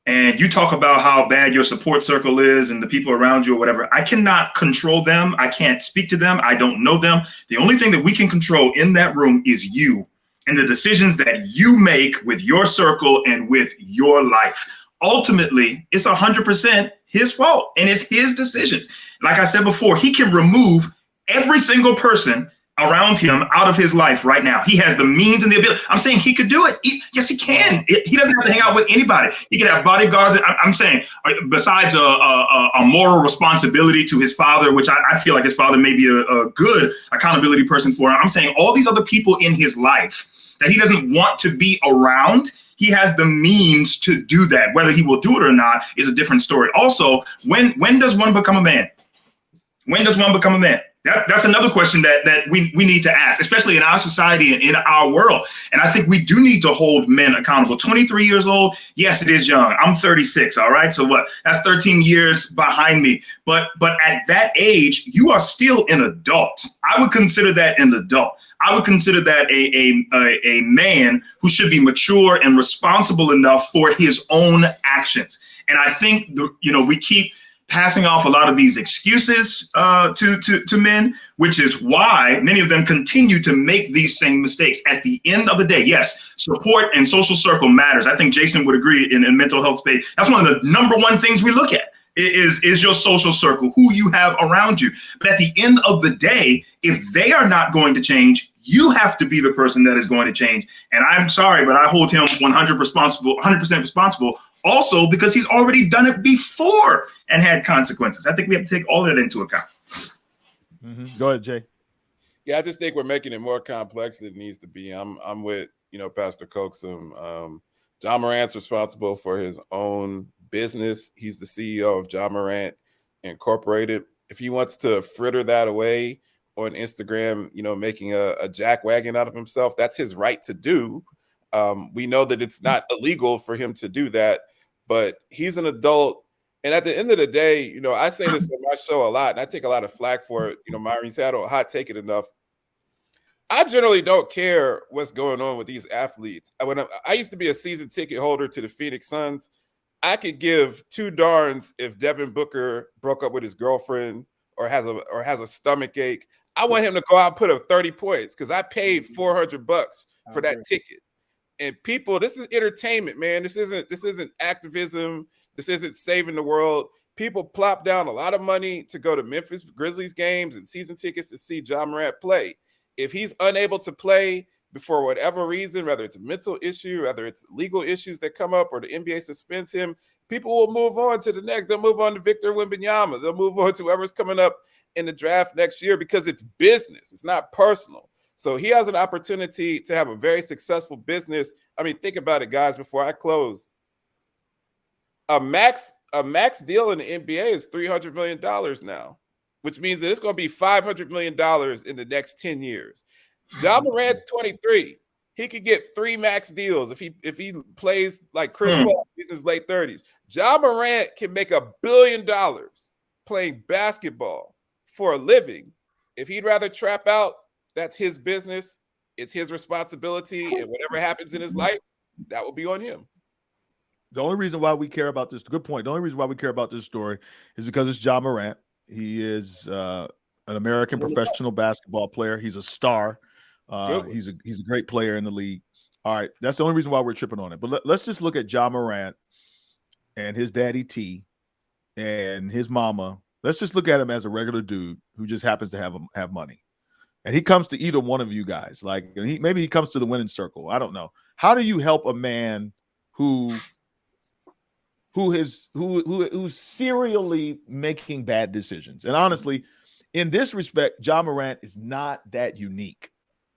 and you talk about how bad your support circle is and the people around you or whatever, I cannot control them. I can't speak to them. I don't know them. The only thing that we can control in that room is you and the decisions that you make with your circle and with your life. Ultimately, it's 100% his fault and it's his decisions. Like I said before, he can remove every single person around him out of his life right now. He has the means and the ability. I'm saying he could do it. Yes, he can. He doesn't have to hang out with anybody. He could have bodyguards. I'm saying besides a moral responsibility to his father, which I feel like his father may be a good accountability person for him. I'm saying all these other people in his life that he doesn't want to be around, he has the means to do that. Whether he will do it or not is a different story. Also, when does one become a man? When does one become a man? That's another question that we need to ask, especially in our society and in our world. And I think we do need to hold men accountable. 23 years old, yes, it is young. I'm 36, all right? So what? That's 13 years behind me. But at that age, you are still an adult. I would consider that an adult. I would consider that a man who should be mature and responsible enough for his own actions. And I think, we keep passing off a lot of these excuses to men, which is why many of them continue to make these same mistakes. At the end of the day, yes, support and social circle matters. I think Jason would agree in mental health space. That's one of the number one things we look at is your social circle, who you have around you. But at the end of the day, if they are not going to change, you have to be the person that is going to change. And I'm sorry, but I hold him 100% responsible. Also, because he's already done it before and had consequences. I think we have to take all that into account. Mm-hmm. Go ahead, Jay. Yeah, I just think we're making it more complex than it needs to be. I'm with Pastor Coaxum. Ja Morant's responsible for his own business. He's the CEO of Ja Morant Incorporated. If he wants to fritter that away on Instagram, making a jack wagon out of himself, that's his right to do. We know that it's not illegal for him to do that, but he's an adult. And at the end of the day, I say this on my show a lot, and I take a lot of flack for it. Myron said I don't hot take it enough. I generally don't care what's going on with these athletes. When I used to be a season ticket holder to the Phoenix Suns, I could give two darns if Devin Booker broke up with his girlfriend or has a stomach ache. I want him to go out and put up 30 points because I paid $400 for that ticket. And people, this is entertainment, man. This isn't activism. This isn't saving the world. People plop down a lot of money to go to Memphis Grizzlies games and season tickets to see Ja Morant play. If he's unable to play for whatever reason, whether it's a mental issue, whether it's legal issues that come up or the NBA suspends him, people will move on to the next. They'll move on to Victor Wembanyama. They'll move on to whoever's coming up in the draft next year because it's business. It's not personal. So he has an opportunity to have a very successful business. I mean, think about it, guys, before I close. A max deal in the NBA is $300 million now, which means that it's going to be $500 million in the next 10 years. Ja Morant's 23. He could get 3 max deals if he plays like Chris Paul. He's in his late 30s. Ja Morant can make $1 billion playing basketball for a living. If he'd rather trap out, that's his business. It's his responsibility. And whatever happens in his life, that will be on him. The only reason why we care about this, good point. The only reason why we care about this story is because it's Ja Morant. He is an American professional basketball player. He's a star. He's a great player in the league. All right. That's the only reason why we're tripping on it. But let's just look at Ja Morant and his daddy T and his mama. Let's just look at him as a regular dude who just happens to have money. And he comes to either one of you guys. Like maybe he comes to the winning circle. I don't know. How do you help a man who's serially making bad decisions? And honestly, in this respect, Ja Morant is not that unique,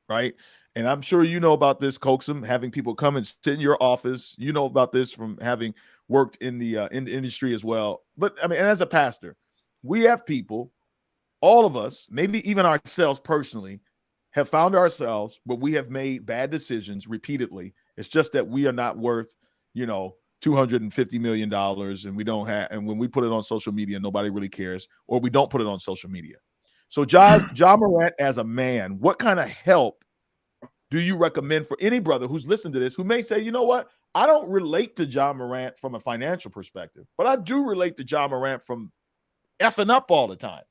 right? And I'm sure you know about this, Coaxum, having people come and sit in your office. You know about this from having worked in the industry as well. But I mean, and as a pastor, we have people, all of us, maybe even ourselves personally, have found ourselves where we have made bad decisions repeatedly. It's just that we are not worth, $250 million, and we don't have, and when we put it on social media, nobody really cares, or we don't put it on social media. So Ja Morant, as a man, what kind of help do you recommend for any brother who's listening to this who may say, you know what, I don't relate to Ja Morant from a financial perspective, but I do relate to Ja Morant from effing up all the time.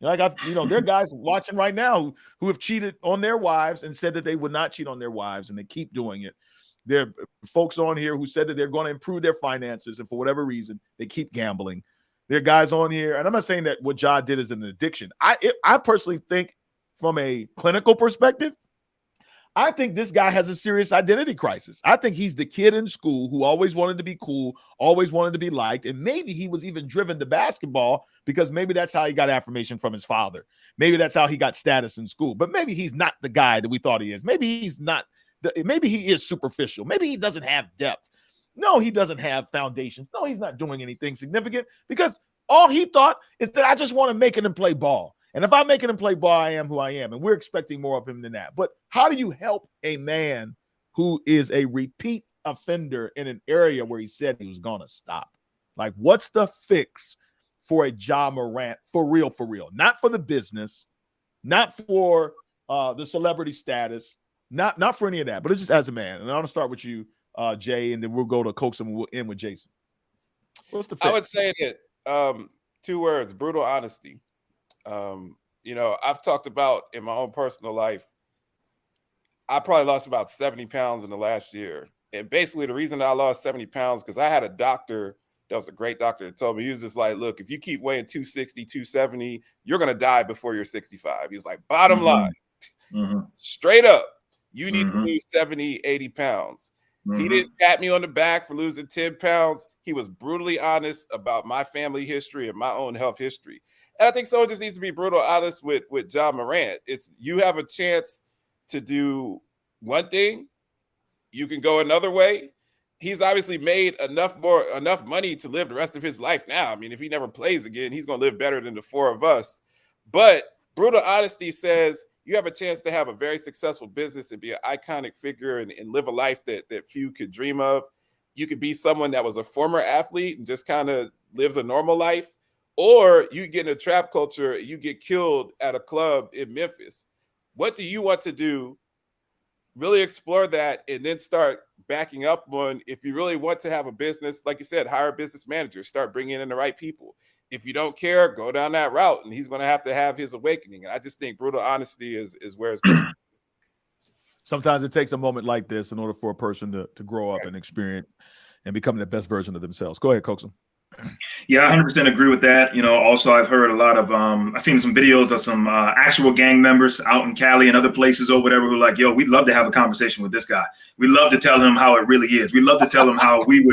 There are guys watching right now who have cheated on their wives and said that they would not cheat on their wives, and they keep doing it. There are folks on here who said that they're going to improve their finances, and for whatever reason, they keep gambling. There are guys on here, and I'm not saying that what Ja did is an addiction. I personally think from a clinical perspective, I think this guy has a serious identity crisis. I think he's the kid in school who always wanted to be cool, always wanted to be liked, and maybe he was even driven to basketball because maybe that's how he got affirmation from his father. Maybe that's how he got status in school. But maybe he's not the guy that we thought he is. Maybe he's not. Maybe he is superficial. Maybe he doesn't have depth. No, he doesn't have foundations. No, he's not doing anything significant because all he thought is that I just want to make it and play ball. And if I'm making him play ball, I am who I am. And we're expecting more of him than that. But how do you help a man who is a repeat offender in an area where he said he was going to stop? Like, what's the fix for a Ja Morant for real? Not for the business, not for the celebrity status, not for any of that, but it's just as a man. And I'm going to start with you, Jay, and then we'll go to Coaxum and we'll end with Jason. What's the fix? I would say that 2 words: brutal honesty. I've talked about in my own personal life, I probably lost about 70 pounds in the last year. And basically the reason I lost 70 pounds, because I had a doctor that was a great doctor that told me, he was just like, look, if you keep weighing 260, 270, you're going to die before you're 65. He's like, bottom line, straight up, you need to lose 70, 80 pounds. He didn't pat me on the back for losing 10 pounds. He was brutally honest about my family history and my own health history. And I think someone just needs to be brutal honest with Ja Morant. It's, you have a chance to do one thing. You can go another way. He's obviously made enough money to live the rest of his life now. I mean, if he never plays again, he's going to live better than the 4 of us. But brutal honesty says you have a chance to have a very successful business and be an iconic figure and live a life that few could dream of. You could be someone that was a former athlete and just kind of lives a normal life. Or you get in a trap culture, you get killed at a club in Memphis. What do you want to do? Really explore that and then start backing up on, if you really want to have a business, like you said, hire a business manager, start bringing in the right people. If you don't care, go down that route, and he's going to have his awakening. And I just think brutal honesty is where it's going. Sometimes it takes a moment like this in order for a person to grow up and experience and become the best version of themselves. Go ahead, Coaxum. Yeah, I 100% agree with that. Also, I've heard a lot of, I've seen some videos of some actual gang members out in Cali and other places or whatever who are like, yo, we'd love to have a conversation with this guy. We'd love to tell him how it really is. We'd love to tell him how we'd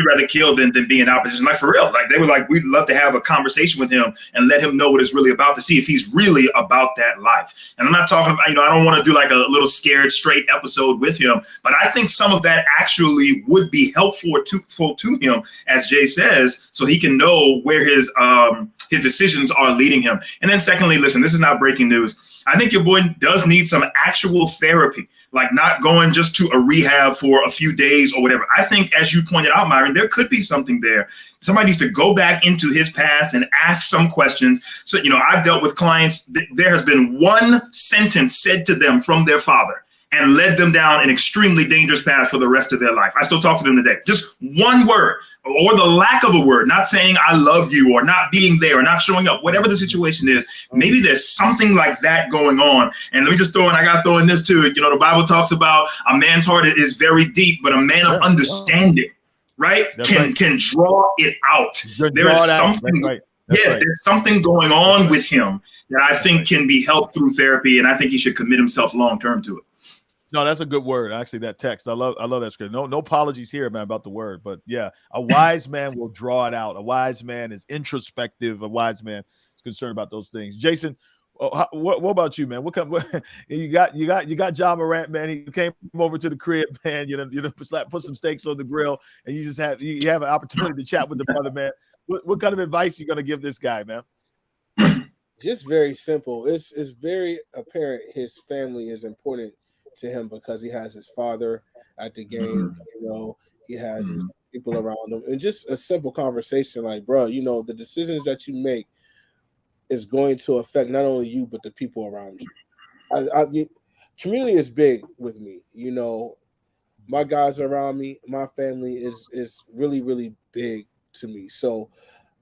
rather kill than be in opposition. Like, for real. Like, they were like, we'd love to have a conversation with him and let him know what it's really about, to see if he's really about that life. And I'm not talking about, I don't want to do like a little scared straight episode with him, but I think some of that actually would be helpful to him, as Jay says, so he can know where his decisions are leading him. And then secondly, listen, this is not breaking news. I think your boy does need some actual therapy, like not going just to a rehab for a few days or whatever. I think, as you pointed out, Myron, there could be something there. Somebody needs to go back into his past and ask some questions. So, I've dealt with clients. There has been one sentence said to them from their father and led them down an extremely dangerous path for the rest of their life. I still talk to them today. Just one word, or the lack of a word, not saying I love you, or not being there, or not showing up, whatever the situation is. Maybe there's something like that going on. And let me just I got to throw in this too. The Bible talks about a man's heart is very deep, but a man of understanding, right, can draw it out. There is something. There's something going on with him that I think can be helped through therapy, and I think he should commit himself long term to it. No, that's a good word. Actually, that text. I love that script. No apologies here, man, about the word. But yeah, a wise man will draw it out. A wise man is introspective. A wise man is concerned about those things. Jason, what about you, man? What you got Ja Morant, man. He came over to the crib, man. Put some steaks on the grill, and you have an opportunity to chat with the brother, man. What kind of advice you gonna give this guy, man? Just very simple. It's very apparent his family is important to him because he has his father at the game. He has his people around him, and just a simple conversation like, bro, the decisions that you make is going to affect not only you but the people around you. Community is big with me, my guys around me, my family is really, really big to me. So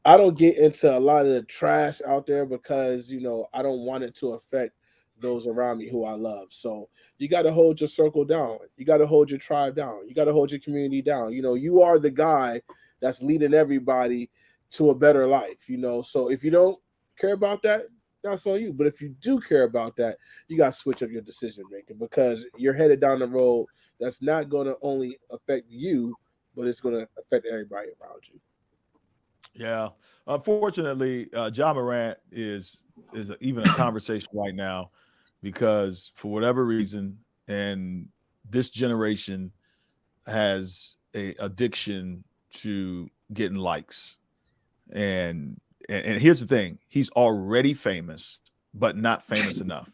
I don't get into a lot of the trash out there because, you know, I don't want it to affect those around me who I love. So you got to hold your circle down. You got to hold your tribe down. You got to hold your community down. You know, you are the guy that's leading everybody to a better life, you know. So if you don't care about that, that's on you. But if you do care about that, you got to switch up your decision making because you're headed down the road that's not going to only affect you, but it's going to affect everybody around you. Yeah. Unfortunately, Ja Morant is even a conversation right now because for whatever reason, and this generation has a addiction to getting likes. And here's the thing: he's already famous, but not famous enough.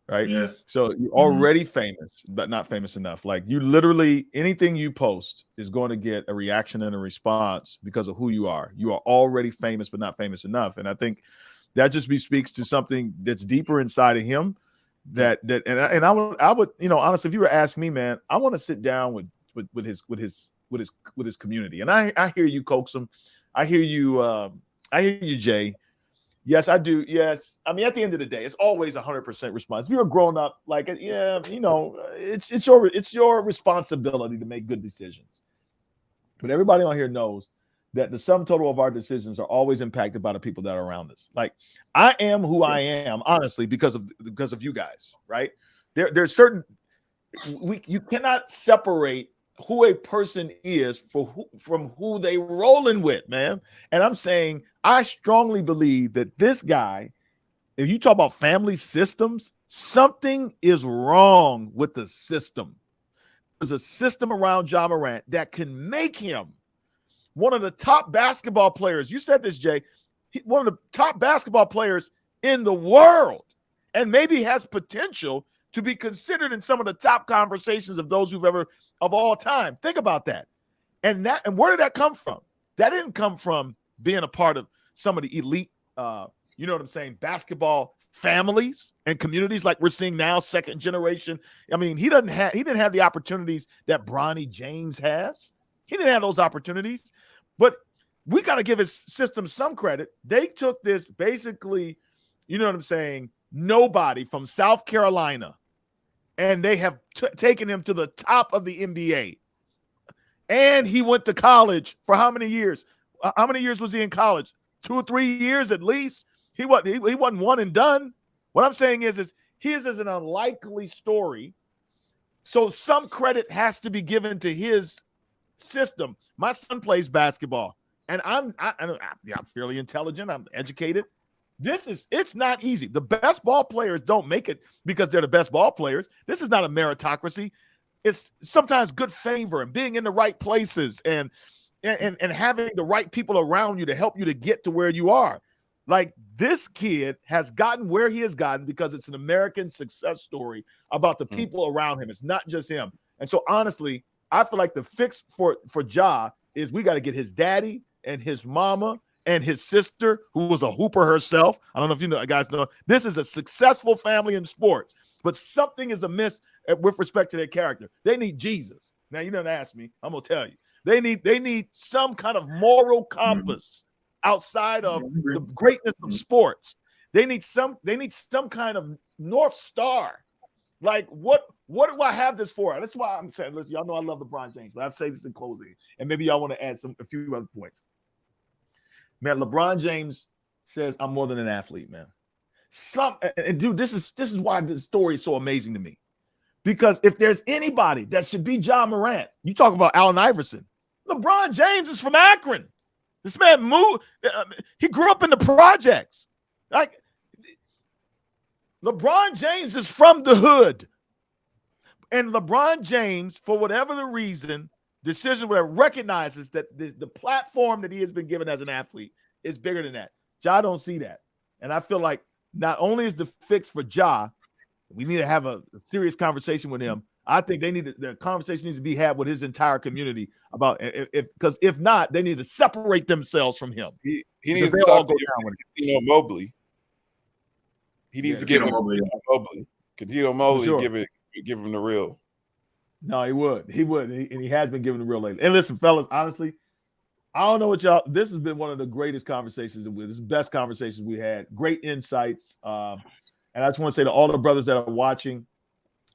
Right. Yeah. So you're already famous, but not famous enough. Like you literally anything you post is going to get a reaction and a response because of who you are. You are already famous, but not famous enough. And I think that just speaks to something that's deeper inside of him. And I would, you know, honestly, if you were asking me, man, I want to sit down with his community. And I hear you, Coaxum. I hear you, Jay. Yes, I do. Yes. I mean, at the end of the day, it's always 100% response. If you're a grown up, like, yeah, you know, it's your responsibility to make good decisions. But everybody on here knows that the sum total of our decisions are always impacted by the people that are around us. Like, I am who I am, honestly, because of you guys, right? There's certain you cannot separate who a person is from who they rolling with, man. And I'm saying I strongly believe that this guy, if you talk about family systems, something is wrong with the system. There's a system around Ja Morant that can make him one of the top basketball players. You said this, Jay, one of the top basketball players in the world, and maybe has potential to be considered in some of the top conversations of those who've ever of all time. Think about that. And where did that come from? That didn't come from being a part of some of the elite, you know what I'm saying, basketball families and communities like we're seeing now, second generation. I mean, he didn't have the opportunities that Bronny James has. He didn't have those opportunities. But we got to give his system some credit. They took this basically, you know what I'm saying, nobody from South Carolina, and they have taken him to the top of the NBA. And he went to college for how many years? How many years was he in college? 2 or 3 years at least. He wasn't one and done. What I'm saying is his is an unlikely story. So some credit has to be given to his system. My son plays basketball, and I'm fairly intelligent. I'm educated. It's not easy. The best ball players don't make it because they're the best ball players. This is not a meritocracy. It's sometimes good favor and being in the right places and having the right people around you to help you to get to where you are. Like, this kid has gotten where he has gotten because it's an American success story about the people around him. It's not just him. And so honestly, I feel like the fix for Ja is we got to get his daddy and his mama and his sister, who was a hooper herself. I don't know if you know, guys know, this is a successful family in sports, but something is amiss with respect to their character. They need Jesus. Now, you didn't ask me. I'm going to tell you. They need some kind of moral compass outside of the greatness of sports. They need some kind of North Star. Like, what do I have this for? That's why I'm saying, listen, y'all know I love LeBron James, but I'll say this in closing, and maybe y'all want to add a few other points. Man, LeBron James says I'm more than an athlete, man. And dude, this is why this story is so amazing to me. Because if there's anybody that should be Ja Morant, you talk about Allen Iverson. LeBron James is from Akron. This man moved. He grew up in the projects. Like, LeBron James is from the hood. And LeBron James, for whatever the reason, decision, whatever, recognizes that the platform that he has been given as an athlete is bigger than that. Ja don't see that. And I feel like not only is the fix for Ja, we need to have a serious conversation with him. I think the conversation needs to be had with his entire community about because if not, they need to separate themselves from him. He needs to talk to Coutinho Mobley. He needs to give him Mobley. Coutinho Mobley, sure. give him the real. No, he would. He would. And he has been giving the real lately. And listen, fellas, honestly, I don't know what y'all. This has been one of the greatest conversations. This is the best conversations we had. Great insights. And I just want to say to all the brothers that are watching,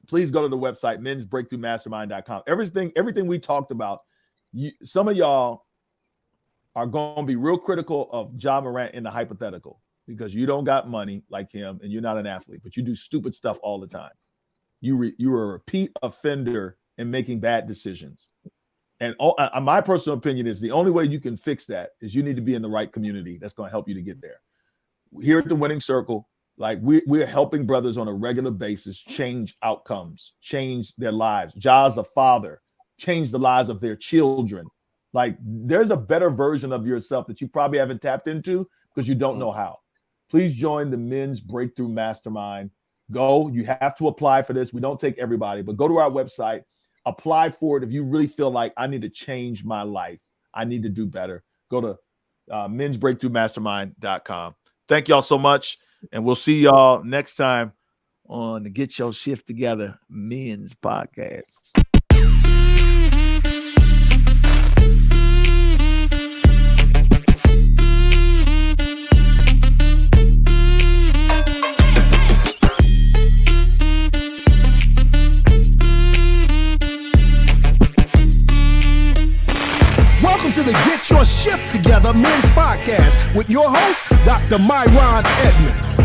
please go to the website, mensbreakthroughmastermind.com. Everything we talked about, some of y'all are going to be real critical of Ja Morant in the hypothetical because you don't got money like him and you're not an athlete, but you do stupid stuff all the time. You're a repeat offender in making bad decisions. And my personal opinion is the only way you can fix that is you need to be in the right community that's going to help you to get there. Here at the Winning Circle, like we're helping brothers on a regular basis change outcomes, change their lives. Ja's a father, change the lives of their children. Like there's a better version of yourself that you probably haven't tapped into because you don't know how. Please join the Men's Breakthrough Mastermind. Go. You have to apply for this. We don't take everybody, but go to our website, apply for it. If you really feel like I need to change my life, I need to do better, go to mensbreakthroughmastermind.com. Thank y'all so much. And we'll see y'all next time on the Get Your Shift Together Men's Podcast. Welcome to the Get Your Shift Together Men's Podcast with your host, Dr. Myron Edmonds.